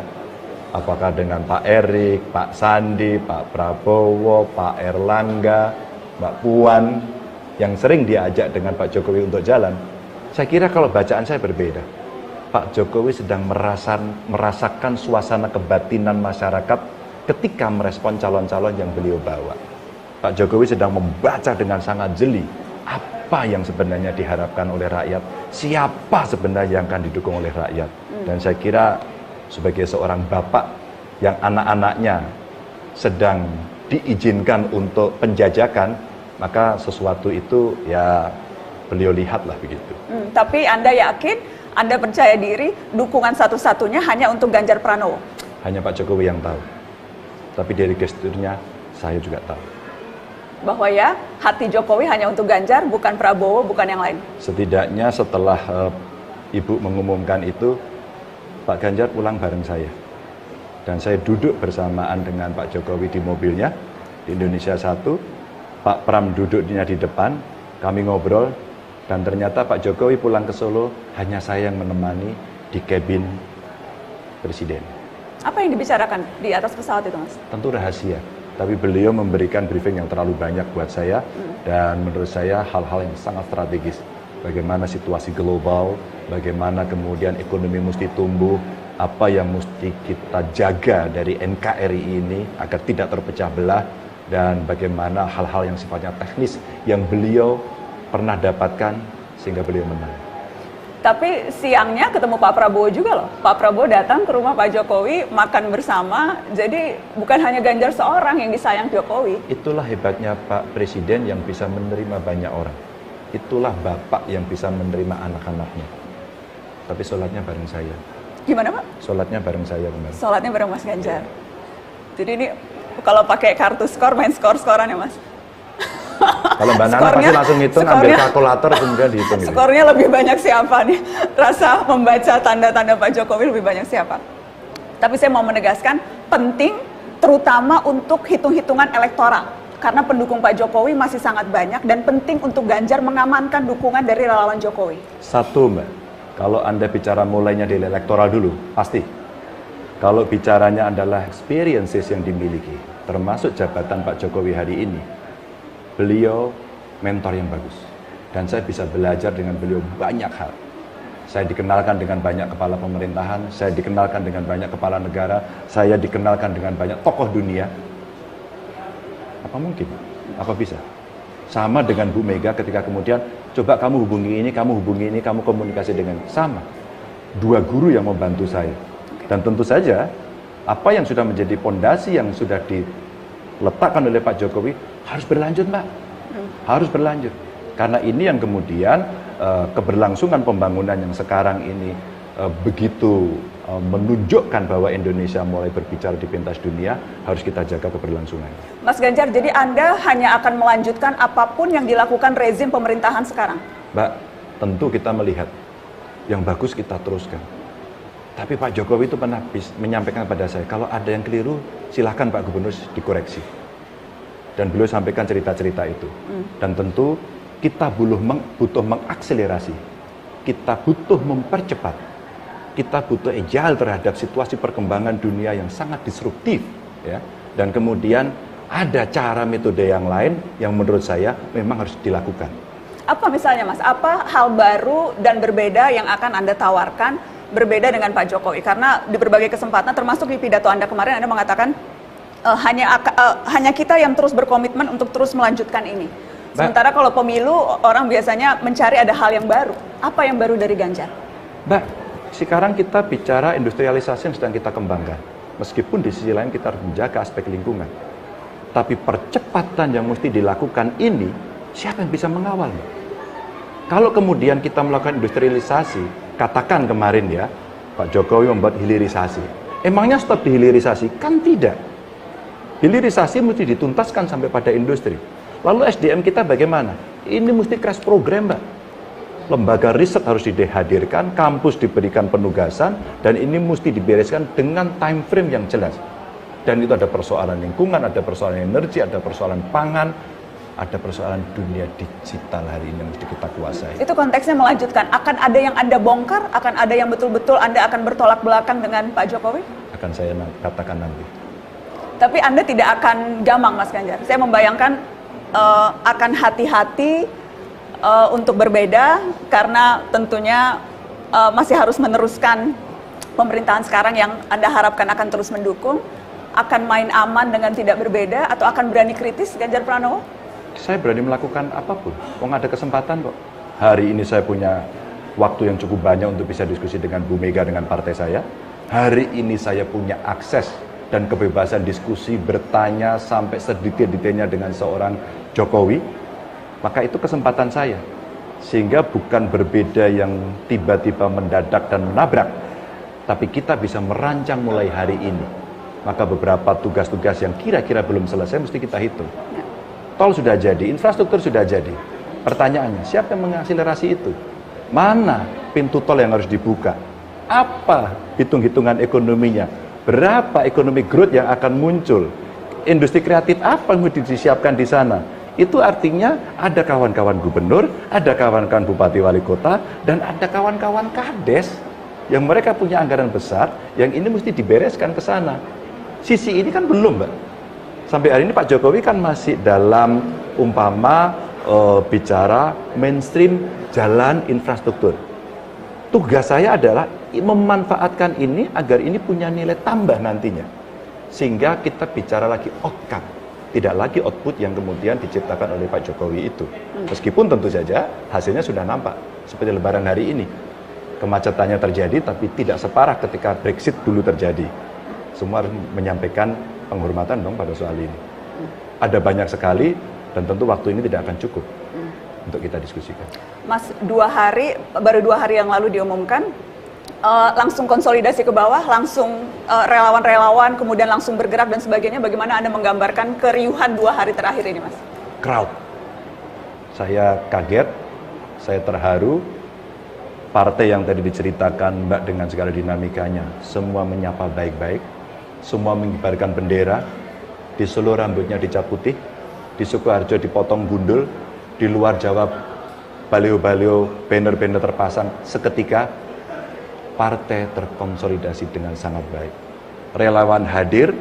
apakah dengan Pak Erik, Pak Sandi, Pak Prabowo, Pak Erlangga, Mbak Puan yang sering diajak dengan Pak Jokowi untuk jalan. Saya kira kalau bacaan saya berbeda. Pak Jokowi sedang merasakan suasana kebatinan masyarakat ketika merespon calon-calon yang beliau bawa. Pak Jokowi sedang membaca dengan sangat jeli apa yang sebenarnya diharapkan oleh rakyat, siapa sebenarnya yang akan didukung oleh rakyat. Dan saya kira sebagai seorang bapak yang anak-anaknya sedang diizinkan untuk penjajakan, maka sesuatu itu ya beliau lihatlah begitu. Tapi Anda yakin, Anda percaya diri, dukungan satu-satunya hanya untuk Ganjar Pranowo? Hanya Pak Jokowi yang tahu. Tapi dari gesturnya, saya juga tahu. Bahwa ya, hati Jokowi hanya untuk Ganjar, bukan Prabowo, bukan yang lain? Setidaknya setelah Ibu mengumumkan itu, Pak Ganjar pulang bareng saya. Dan saya duduk bersamaan dengan Pak Jokowi di mobilnya, di Indonesia 1. Pak Pram duduknya di depan, kami ngobrol. Dan ternyata Pak Jokowi pulang ke Solo, hanya saya yang menemani di kabin Presiden. Apa yang dibicarakan di atas pesawat itu, Mas? Tentu rahasia. Tapi beliau memberikan briefing yang terlalu banyak buat saya. Dan menurut saya hal-hal yang sangat strategis. Bagaimana situasi global, bagaimana kemudian ekonomi mesti tumbuh, apa yang mesti kita jaga dari NKRI ini agar tidak terpecah belah, dan bagaimana hal-hal yang sifatnya teknis yang beliau pernah dapatkan sehingga beliau menang. Tapi siangnya ketemu Pak Prabowo juga loh. Pak Prabowo datang ke rumah Pak Jokowi, makan bersama. Jadi bukan hanya Ganjar seorang yang disayang Jokowi. Itulah hebatnya Pak Presiden yang bisa menerima banyak orang. Itulah Bapak yang bisa menerima anak-anaknya. Tapi sholatnya bareng saya. Gimana Pak? Sholatnya bareng saya kemarin. Sholatnya bareng Mas Ganjar. Jadi ini kalau pakai kartu skor, main skor-skoran ya Mas? Kalau Mbak Nana pasti langsung hitung, ambil kalkulator kemudian dihitung. Skornya lebih banyak siapa nih? Rasa membaca tanda-tanda Pak Jokowi lebih banyak siapa? Tapi saya mau menegaskan, penting terutama untuk hitung-hitungan elektoral. Karena pendukung Pak Jokowi masih sangat banyak dan penting untuk Ganjar mengamankan dukungan dari relawan Jokowi. Satu Mbak, kalau Anda bicara mulainya dari elektoral dulu, pasti. Kalau bicaranya adalah experiences yang dimiliki, termasuk jabatan Pak Jokowi hari ini, beliau mentor yang bagus. Dan saya bisa belajar dengan beliau banyak hal. Saya dikenalkan dengan banyak kepala pemerintahan, saya dikenalkan dengan banyak kepala negara, saya dikenalkan dengan banyak tokoh dunia. Apa mungkin? Apa bisa? Sama dengan Bu Mega ketika kemudian, coba kamu hubungi ini, kamu komunikasi dengan sama. Dua guru yang membantu saya. Dan tentu saja, apa yang sudah menjadi pondasi yang sudah diletakkan oleh Pak Jokowi harus berlanjut, Mbak. Harus berlanjut. Karena ini yang kemudian keberlangsungan pembangunan yang sekarang ini begitu menunjukkan bahwa Indonesia mulai berbicara di pentas dunia, harus kita jaga keberlangsungannya. Mas Ganjar, jadi Anda hanya akan melanjutkan apapun yang dilakukan rezim pemerintahan sekarang? Mbak, tentu kita melihat yang bagus kita teruskan. Tapi Pak Jokowi itu pernah menyampaikan kepada saya, kalau ada yang keliru, silahkan Pak Gubernur dikoreksi. Dan beliau sampaikan cerita-cerita itu. Dan tentu kita butuh mengakselerasi, kita butuh mempercepat, kita butuh agile terhadap situasi perkembangan dunia yang sangat disruptif, ya. Dan kemudian ada cara metode yang lain yang menurut saya memang harus dilakukan. Apa misalnya, Mas? Apa hal baru dan berbeda yang akan Anda tawarkan berbeda dengan Pak Jokowi? Karena di berbagai kesempatan, termasuk di pidato Anda kemarin, Anda mengatakan hanya kita yang terus berkomitmen untuk terus melanjutkan ini. Sementara kalau pemilu, orang biasanya mencari ada hal yang baru. Apa yang baru dari Ganjar? Mbak, sekarang kita bicara industrialisasi yang sedang kita kembangkan. Meskipun di sisi lain kita harus menjaga aspek lingkungan. Tapi percepatan yang mesti dilakukan ini, siapa yang bisa mengawal? Kalau kemudian kita melakukan industrialisasi, katakan kemarin ya, Pak Jokowi membuat hilirisasi. Emangnya stop di hilirisasi? Kan tidak. Hilirisasi mesti dituntaskan sampai pada industri. Lalu SDM kita bagaimana? Ini mesti crash program, Mbak. Lembaga riset harus dihadirkan, kampus diberikan penugasan, dan ini mesti dibereskan dengan time frame yang jelas. Dan itu ada persoalan lingkungan, ada persoalan energi, ada persoalan pangan, ada persoalan dunia digital hari ini yang mesti kita kuasai. Itu konteksnya melanjutkan. Akan ada yang Anda bongkar? Akan ada yang betul-betul Anda akan bertolak belakang dengan Pak Jokowi? Akan saya katakan nanti. Tapi Anda tidak akan gamang, Mas Ganjar. Saya membayangkan akan hati-hati untuk berbeda, karena tentunya masih harus meneruskan pemerintahan sekarang yang Anda harapkan akan terus mendukung. Akan main aman dengan tidak berbeda, atau akan berani kritis, Ganjar Pranowo? Saya berani melakukan apapun. Ada kesempatan kok. Hari ini saya punya waktu yang cukup banyak untuk bisa diskusi dengan Bu Mega, dengan partai saya. Hari ini saya punya akses dan kebebasan diskusi, bertanya sampai sedetail-detailnya dengan seorang Jokowi. Maka itu kesempatan saya. Sehingga bukan berbeda yang tiba-tiba mendadak dan menabrak, tapi kita bisa merancang mulai hari ini. Maka beberapa tugas-tugas yang kira-kira belum selesai mesti kita hitung. Tol sudah jadi, infrastruktur sudah jadi. Pertanyaannya, siapa yang mengakselerasi itu? Mana pintu tol yang harus dibuka? Apa hitung-hitungan ekonominya? Berapa ekonomi growth yang akan muncul? Industri kreatif apa yang disiapkan di sana? Itu artinya ada kawan-kawan gubernur, ada kawan-kawan bupati wali kota, dan ada kawan-kawan kades yang mereka punya anggaran besar, yang ini mesti dibereskan ke sana. Sisi ini kan belum, Mbak. Sampai hari ini Pak Jokowi kan masih dalam umpama bicara mainstream jalan infrastruktur. Tugas saya adalah memanfaatkan ini agar ini punya nilai tambah nantinya. Sehingga kita bicara lagi outcome, tidak lagi output yang kemudian diciptakan oleh Pak Jokowi itu. Meskipun tentu saja hasilnya sudah nampak, seperti lebaran hari ini. Kemacetannya terjadi, tapi tidak separah ketika Brexit dulu terjadi. Semua harus menyampaikan penghormatan dong pada soal ini. Ada banyak sekali, dan tentu waktu ini tidak akan cukup untuk kita diskusikan. Mas, baru 2 hari yang lalu diumumkan, langsung konsolidasi ke bawah, langsung relawan-relawan, kemudian langsung bergerak dan sebagainya. Bagaimana Anda menggambarkan keriuhan 2 hari terakhir ini, Mas? Crowd. Saya kaget, saya terharu. Partai yang tadi diceritakan Mbak dengan segala dinamikanya, semua menyapa baik-baik, semua mengibarkan bendera, di Solo rambutnya dicat putih, di Sukoharjo dipotong gundul, di luar Jawa baliho-baliho, banner-banner terpasang. Seketika partai terkonsolidasi dengan sangat baik. relawan hadir.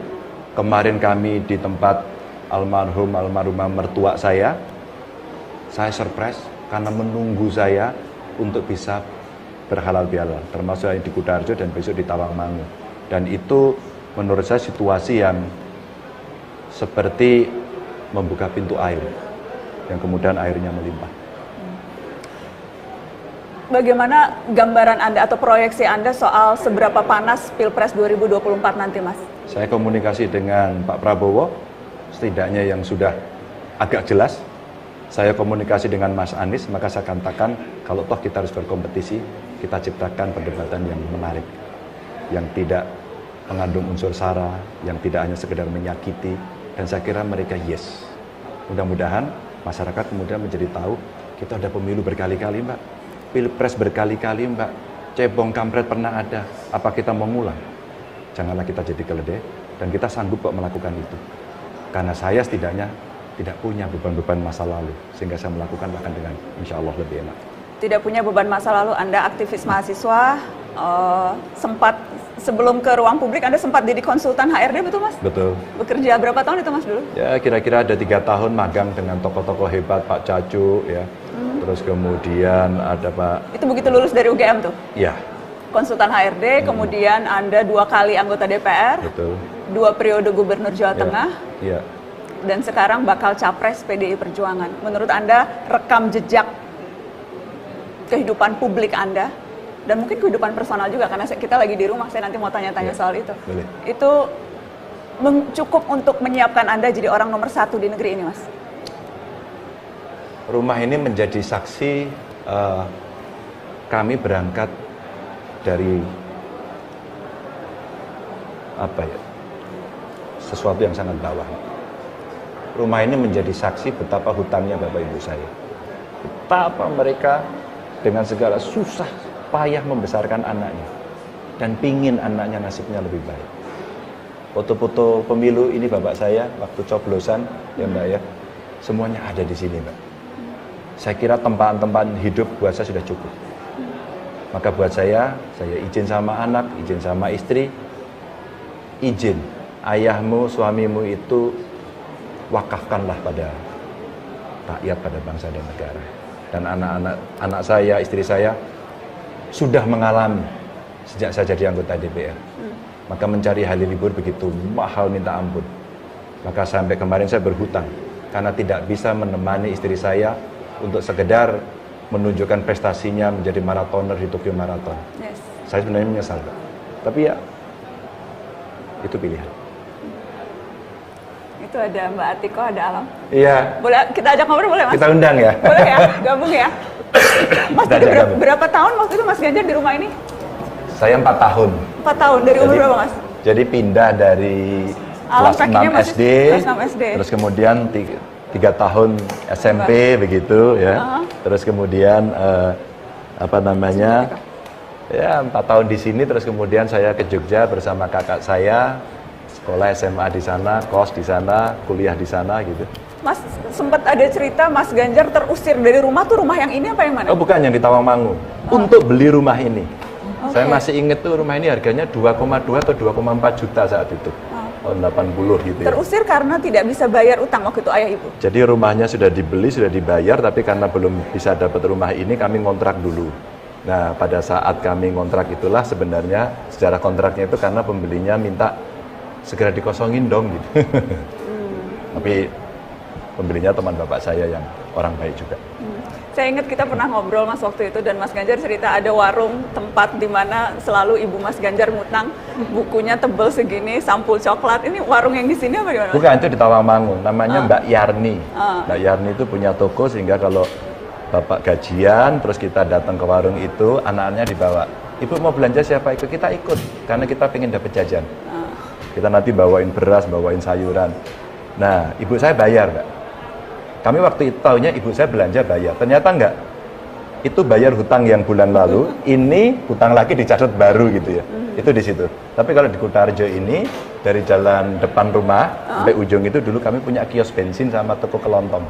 Kemarin kami di tempat almarhumah mertua saya surprise karena menunggu saya untuk bisa berhalal bihalal, termasuk yang di Kudarjo dan besok di Tawangmangu. Dan itu menurut saya situasi yang seperti membuka pintu air, yang kemudian airnya melimpah. Bagaimana gambaran Anda atau proyeksi Anda soal seberapa panas Pilpres 2024 nanti, Mas? Saya komunikasi dengan Pak Prabowo, setidaknya yang sudah agak jelas. Saya komunikasi dengan Mas Anies, maka saya katakan kalau toh kita harus berkompetisi, kita ciptakan perdebatan yang menarik, yang tidak mengandung unsur sara, yang tidak hanya sekedar menyakiti, dan saya kira mereka yes. Mudah-mudahan masyarakat kemudian menjadi tahu, kita ada pemilu berkali-kali, Mbak. Pilpres berkali-kali, Mbak. Cebong kampret pernah ada. Apa kita mau ngulang? Janganlah kita jadi keledai, dan kita sanggup kok melakukan itu. Karena saya setidaknya tidak punya beban-beban masa lalu, sehingga saya melakukan bahkan dengan insya Allah lebih enak. Tidak punya beban masa lalu, Anda aktivis mahasiswa, sempat sebelum ke ruang publik Anda sempat jadi konsultan HRD, betul Mas? Betul. Bekerja berapa tahun itu Mas dulu? Ya kira-kira ada 3 tahun magang dengan tokoh-tokoh hebat, Pak Cacu, ya. Terus kemudian ada Pak... Itu begitu lulus dari UGM tuh? Ya. Konsultan HRD, kemudian Anda 2 kali anggota DPR. Betul. 2 periode gubernur Jawa Tengah. Iya. Dan sekarang bakal capres PDI Perjuangan. Menurut Anda, rekam jejak kehidupan publik Anda, dan mungkin kehidupan personal juga, karena kita lagi di rumah, saya nanti mau tanya-tanya soal itu. Boleh. Itu cukup untuk menyiapkan Anda jadi orang nomor 1 di negeri ini, Mas? Rumah ini menjadi saksi kami berangkat dari sesuatu yang sangat bawah. Rumah ini menjadi saksi betapa hutangnya Bapak Ibu saya. Betapa mereka dengan segala susah payah membesarkan anaknya dan pingin anaknya nasibnya lebih baik. Foto-foto pemilu ini Bapak saya waktu coblosan, ya Mbak ya, semuanya ada di sini Mbak. Saya kira tempaan-tempaan hidup buat saya sudah cukup. Maka buat saya izin sama anak, izin sama istri, izin ayahmu, suamimu itu wakafkanlah pada rakyat, pada bangsa dan negara. Dan anak saya, istri saya sudah mengalami sejak saya jadi anggota DPR. Maka mencari hari libur begitu mahal minta ampun. Maka sampai kemarin saya berhutang karena tidak bisa menemani istri saya untuk sekedar menunjukkan prestasinya menjadi maratoner di Tokyo Marathon. Yes. Saya sebenarnya menyesal, tapi ya itu pilihan. Itu ada Mbak Atiko, ada Alam. Iya. Boleh kita ajak ngobrol, boleh Mas? Kita undang ya. Boleh ya, gabung ya. Mas, jadi berapa tahun waktu itu Mas Ganjar di rumah ini? Saya 4 tahun. 4 tahun, dari umur berapa Mas? Jadi pindah dari Alam kelas 6 SD, kelas 6 SD, terus kemudian 3 tahun SMP begitu ya. Terus kemudian ya 4 tahun di sini, terus kemudian saya ke Jogja bersama kakak saya, sekolah SMA di sana, kos di sana, kuliah di sana gitu. Mas sempat ada cerita Mas Ganjar terusir dari rumah, tuh rumah yang ini apa yang mana? Oh bukan, yang di Tawangmangu. Untuk beli rumah ini. Saya masih ingat tuh rumah ini harganya 2,2 atau 2,4 juta saat itu. Tahun 80 gitu ya. Terusir karena tidak bisa bayar utang waktu itu ayah ibu? Jadi rumahnya sudah dibeli, sudah dibayar, tapi karena belum bisa dapat rumah ini, kami ngontrak dulu. Nah, pada saat kami ngontrak itulah sebenarnya secara kontraknya itu karena pembelinya minta segera dikosongin dong gitu. Tapi pembelinya teman bapak saya yang orang baik juga. Saya ingat kita pernah ngobrol Mas waktu itu, dan Mas Ganjar cerita ada warung tempat di mana selalu ibu Mas Ganjar ngutang, bukunya tebel segini, sampul coklat. Ini warung yang di sini apa gimana? Bukan, itu di Tawangmangu, namanya Mbak Yarni. Mbak Yarni itu punya toko, sehingga kalau bapak gajian terus kita datang ke warung itu, anak-anaknya dibawa. Ibu mau belanja siapa? Ikut, kita ikut karena kita pengen dapat jajan. Kita nanti bawain beras, bawain sayuran. Nah, ibu saya bayar, Mbak. Kami waktu itu tahunya ibu saya belanja bayar. Ternyata enggak. Itu bayar hutang yang bulan lalu, ini hutang lagi dicatat baru gitu ya. Itu di situ. Tapi kalau di Kutarjo ini, dari jalan depan rumah sampai ujung itu dulu kami punya kios bensin sama toko kelontong.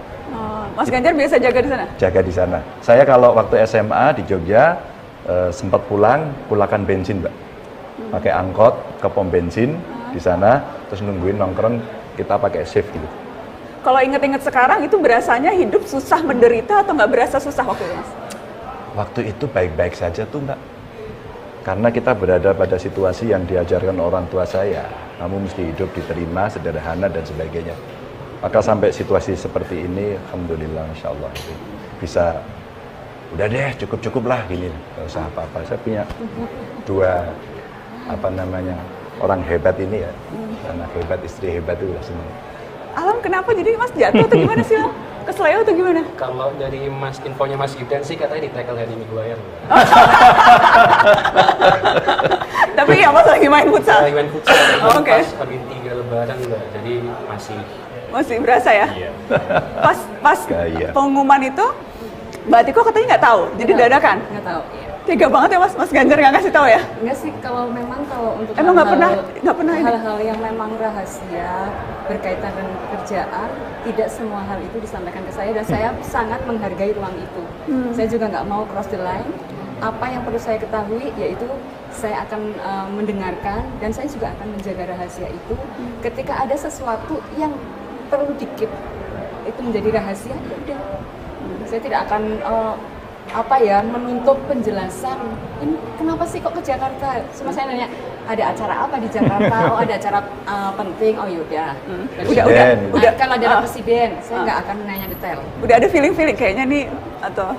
Mas Ganjar biasa jaga di sana? Jaga di sana. Saya kalau waktu SMA di Jogja sempat pulangkan bensin, Mbak. pakai angkot ke pom bensin di sana, terus nungguin nongkrong, kita pakai shift gitu. Kalau inget-inget sekarang itu berasanya hidup susah menderita atau nggak berasa susah waktu itu, Mas? Waktu itu baik-baik saja tuh Mbak, karena kita berada pada situasi yang diajarkan orang tua saya, kamu mesti hidup diterima, sederhana dan sebagainya. Maka sampai situasi seperti ini, alhamdulillah, insya Allah bisa, udah deh cukup lah gini, nggak usah apa-apa. Saya punya dua orang hebat ini ya, anak hebat, istri hebat itu lah semua. Alam kenapa jadi Mas jatuh atau gimana sih, Alam? Kesleo atau gimana? Kalau dari infonya Mas Gibran sih katanya di tackle Harry Maguire. Tapi ya Mas lagi main futsal? Lagi main futsal, Oke. pas habis 3 lebaran Mbak, jadi Masih berasa ya? iya. Pas Gaya. pengumuman itu, Mbak Tiko katanya nggak tahu, jadi dadakan. Nggak tahu. Iya. Tega banget ya Mas Ganjar nggak ngasih tahu ya? Enggak sih, kalau untuk Emang nggak pernah ini? hal-hal yang memang rahasia berkaitan dengan pekerjaan, tidak semua hal itu disampaikan ke saya dan saya sangat menghargai ruang itu. Saya juga nggak mau cross the line. Apa yang perlu saya ketahui yaitu saya akan mendengarkan dan saya juga akan menjaga rahasia itu. Ketika ada sesuatu yang perlu dikip itu menjadi rahasia, ya udah. Saya tidak akan menuntut penjelasan. Ini kenapa sih kok ke Jakarta? Cuma saya nanya, ada acara apa di Jakarta? Oh, ada acara penting. Oh yaudah. Udah kalau ada presiden, saya nggak akan nanya detail. Udah ada feeling kayaknya nih atau?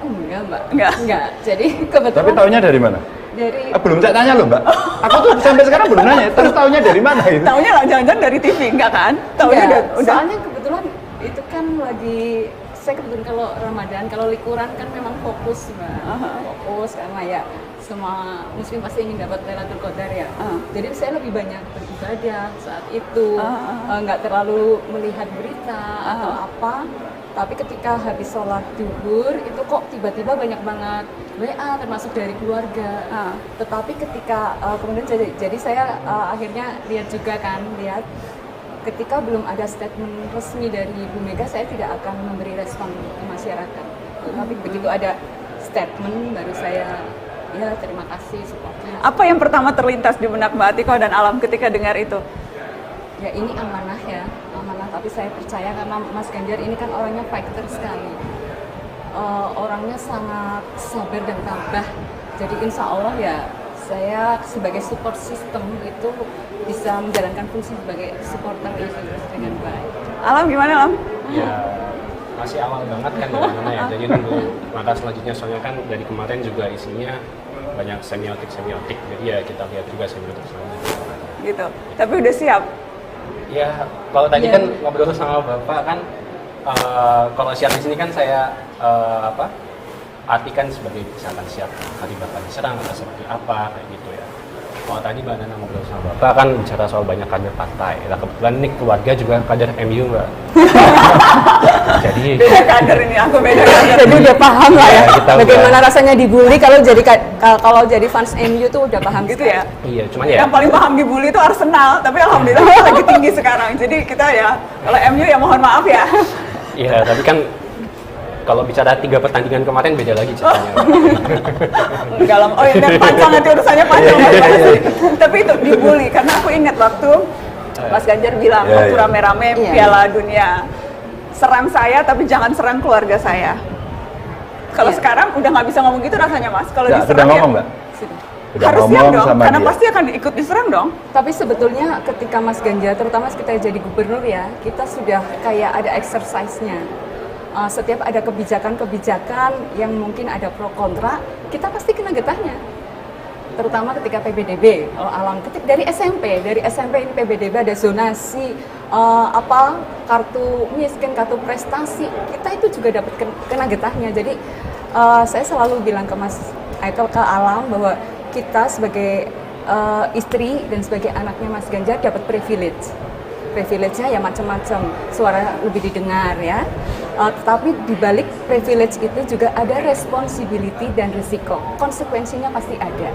Enggak Mbak. Enggak. Jadi kebetulan. Tapi taunya dari mana? Dari. Belum saya tanya loh Mbak. Aku tuh sampai sekarang belum nanya. Terus taunya dari mana itu? Taunya lah jangan-jangan dari TV, enggak kan? Taunya Enggak, udah. Soalnya kebetulan itu kan saya kebetulan kalau Ramadan, kalau liburan kan memang fokus Mbak. Fokus karena ya semua muslim pasti ingin dapat Lailatul Qadar ya. Jadi saya lebih banyak beribadah saat itu, nggak terlalu melihat berita atau apa. Tapi ketika habis sholat zuhur itu kok tiba-tiba banyak banget WA termasuk dari keluarga. Tetapi ketika kemudian jadi saya akhirnya lihat ketika belum ada statement resmi dari Bu Mega, saya tidak akan memberi respon ke masyarakat. Tapi begitu ada statement, baru saya ya terima kasih supportnya. Apa yang pertama terlintas di benak Mbak Atiko dan Alam ketika dengar itu? Ya ini amanah ya, amanah. Tapi saya percaya karena Mas Ganjar ini kan orangnya fighter sekali. Orangnya sangat sabar dan tabah. Jadi insya Allah ya saya sebagai support system itu bisa menjalankan fungsi sebagai supporter itu dengan baik. Alam gimana Alam? Ya masih awal banget kan ya. Jadi nunggu maka selanjutnya soalnya kan dari kemarin juga isinya banyak semiotik. Jadi ya kita lihat juga semiotik selanjutnya. Gitu. Tapi udah siap. Ya kalau tadi kan ngobrol sama Bapak kan kalau siap di sini kan saya artikan sebagai misalkan siap hari Bapak diserang atau seperti apa kayak gitu ya. Kalau tadi Mbak Nana ngobrol sama Bapak kan bicara soal banyak kader partai. Nah kebetulan nih keluarga juga kader MU Mbak. Jadi Beda kader ini, aku beda kader. Jadi udah paham lah ya, kita bagaimana rasanya dibully kalau jadi fans MU tuh udah paham Gitu sekali. ya. iya cuman ya Yang paling paham dibully itu Arsenal, tapi alhamdulillah lagi tinggi sekarang. Jadi kita ya, kalau MU ya mohon maaf ya. iya tapi kan kalau bicara 3 pertandingan kemarin beda lagi ceritanya. Enggak lama. Oh iya, panjang nanti urusannya panjang. Tapi itu dibully karena aku ingat waktu Mas Ganjar bilang waktu rame-rame Piala Dunia, serang saya tapi jangan serang keluarga saya. Kalau sekarang udah nggak bisa ngomong gitu rasanya Mas. Kalau Sudah diserang ngomong ya, Mbak? Udah harus siap ngomong dong, sama karena dia. pasti akan ikut diserang dong. Tapi sebetulnya ketika Mas Ganjar, terutama kita jadi gubernur ya, kita sudah kayak ada exercise-nya. Setiap ada kebijakan-kebijakan yang mungkin ada pro kontra, kita pasti kena getahnya. Terutama ketika PBDB, Alam ketik dari SMP ini PBDB ada zonasi, kartu miskin, kartu prestasi, kita itu juga dapat kena getahnya. Jadi saya selalu bilang ke Mas Aitel, ke Alam bahwa kita sebagai istri dan sebagai anaknya Mas Ganjar dapat privilege-nya ya macam-macam, suara lebih didengar ya. Tetapi di balik privilege itu juga ada responsibility dan risiko, konsekuensinya pasti ada.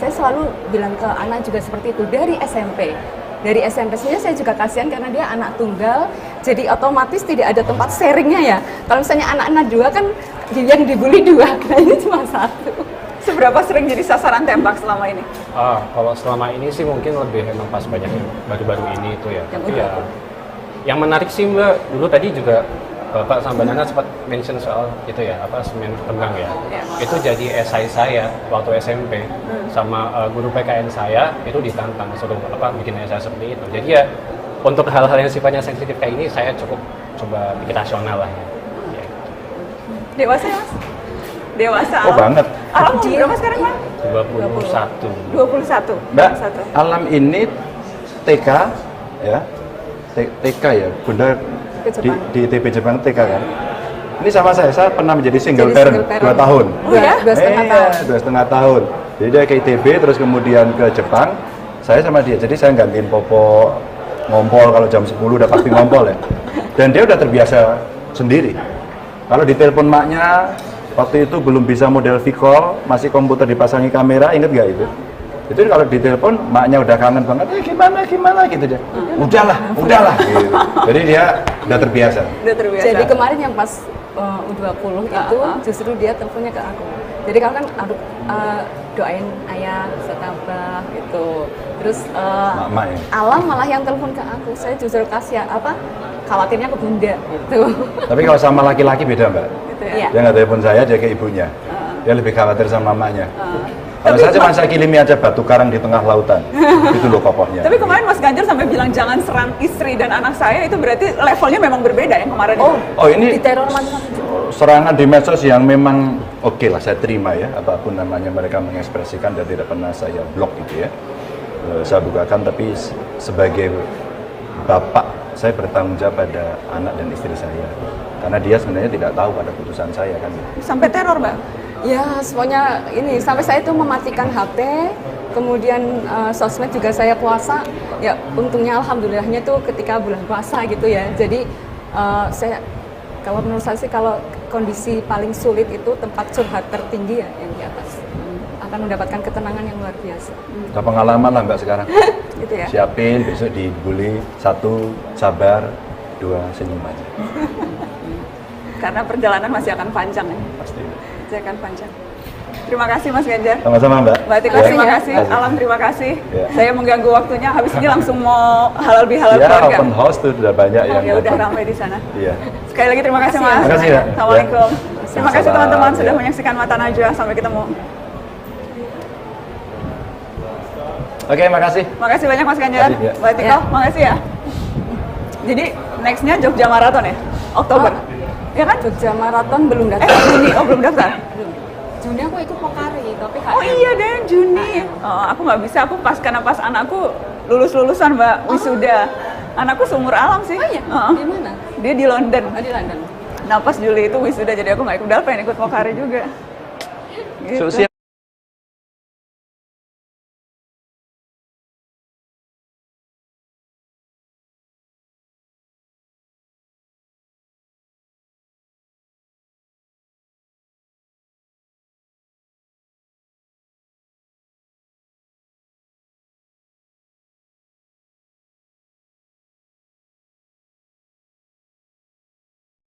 Saya selalu bilang ke anak juga seperti itu dari SMP. Dari SMP sebenarnya saya juga kasihan karena dia anak tunggal, jadi otomatis tidak ada tempat sharingnya ya. Kalau misalnya anak-anak dua kan yang dibully dua, nah ini cuma satu. Seberapa sering jadi sasaran tembak selama ini? Kalau selama ini sih mungkin lebih emang pas banyak yang baru-baru ini itu ya. Tapi ya, yang menarik sih Mbak, dulu tadi juga Bapak sama Mbak Nana sempat mention soal itu ya, semen tenggang ya. Itu jadi esai saya waktu SMP sama guru PKN saya itu ditantang suruh bikin esai seperti itu. Jadi ya untuk hal-hal yang sifatnya sensitif kayak ini saya cukup coba bikin rasional lah ya. Dewasa ya Mas? Dewasa. Oh banget. Alam umur berapa sekarang Mas? 21. 21. Mbak, Alam ini TK ya, TK ya, Bunda di ITB Jepang TK kan. Ini sama saya pernah menjadi single parent 2 tahun. Oh ya? 2,5 tahun. Jadi dia ke ITB terus kemudian ke Jepang, saya sama dia. Jadi saya gantiin Popo ngompol kalau jam 10 udah pasti ngompol ya. Dan dia udah terbiasa sendiri. Kalau ditelepon maknya, waktu itu belum bisa model V-call, masih komputer dipasangi kamera, inget nggak itu? Itu kalau ditelepon, maknya udah kangen banget, gimana gitu dia. Udahlah gitu. Jadi dia udah terbiasa. Jadi kemarin yang pas U20 itu justru dia teleponnya ke aku. Jadi kalau kan doain ayah setabah gitu. Terus Mak ya. Alam malah yang telepon ke aku. Saya justru kasih khawatirnya ke Bunda gitu. Tapi kalau sama laki-laki beda Mbak. Gitu ya. Dia nggak telepon saya, dia ke ibunya. Dia lebih khawatir sama mamanya. Kalau saya cuma saya kilimi aja batu karang di tengah lautan. Itu loh kokohnya. Tapi kemarin Mas Ganjar sampai bilang jangan serang istri dan anak saya, itu berarti levelnya memang berbeda yang kemarin itu. Oh ini Diteror macam-macam. serangan di medsos yang memang oke lah saya terima ya, apapun namanya mereka mengekspresikan dan tidak pernah saya blok gitu ya. Saya bukakan, tapi sebagai bapak saya bertanggung jawab pada anak dan istri saya. Karena dia sebenarnya tidak tahu pada putusan saya kan. Sampai teror, Mbak? Ya, semuanya ini sampai saya itu mematikan HP, kemudian sosmed juga saya puasa. Ya, untungnya alhamdulillahnya tuh ketika bulan puasa gitu ya. Jadi saya kalau menurut saya sih kalau kondisi paling sulit itu tempat curhat tertinggi ya yang di atas. Akan mendapatkan ketenangan yang luar biasa. Udah pengalaman lah Mbak sekarang. Gitu ya. Siapin besok dibully, 1 sabar, 2 senyum aja. Karena perjalanan masih akan panjang ya. Pasti. Masih akan panjang. Terima kasih Mas Ganjar. Sama-sama Mbak. Mbak Tika, terima kasih. Alam, terima kasih. Ya. Saya mengganggu waktunya. Habis ini langsung mau halal bihalal Ya, keluarga. open house tuh udah banyak yang Ya udah datang. ramai di sana. Iya. Sekali lagi terima kasih Mas. Terima kasih, ya. Assalamualaikum. Terima kasih Salam. teman-teman sudah Ya. menyaksikan Mata Najwa. Sampai ketemu. Oke, makasih. Makasih banyak Mas Ganjar. Makasih, ya. Mbak Tika, makasih ya. Jadi nextnya Jogja Marathon ya? Oktober. Ya kan? Jogja Marathon belum datang. Juni. Oh, belum daftar? Juni aku ikut Pokari, tapi Oh iya deh, Juni. Oh, aku nggak bisa, aku karena pas anakku lulusan Mbak, wisuda. Anakku seumur Alam sih. Oh iya? Heeh. Di mana? Dia di London. Oh, di London. Nah pas Juli itu wisuda, jadi aku nggak ikut. Padahal pengen ikut Pokari juga. Gitu. So,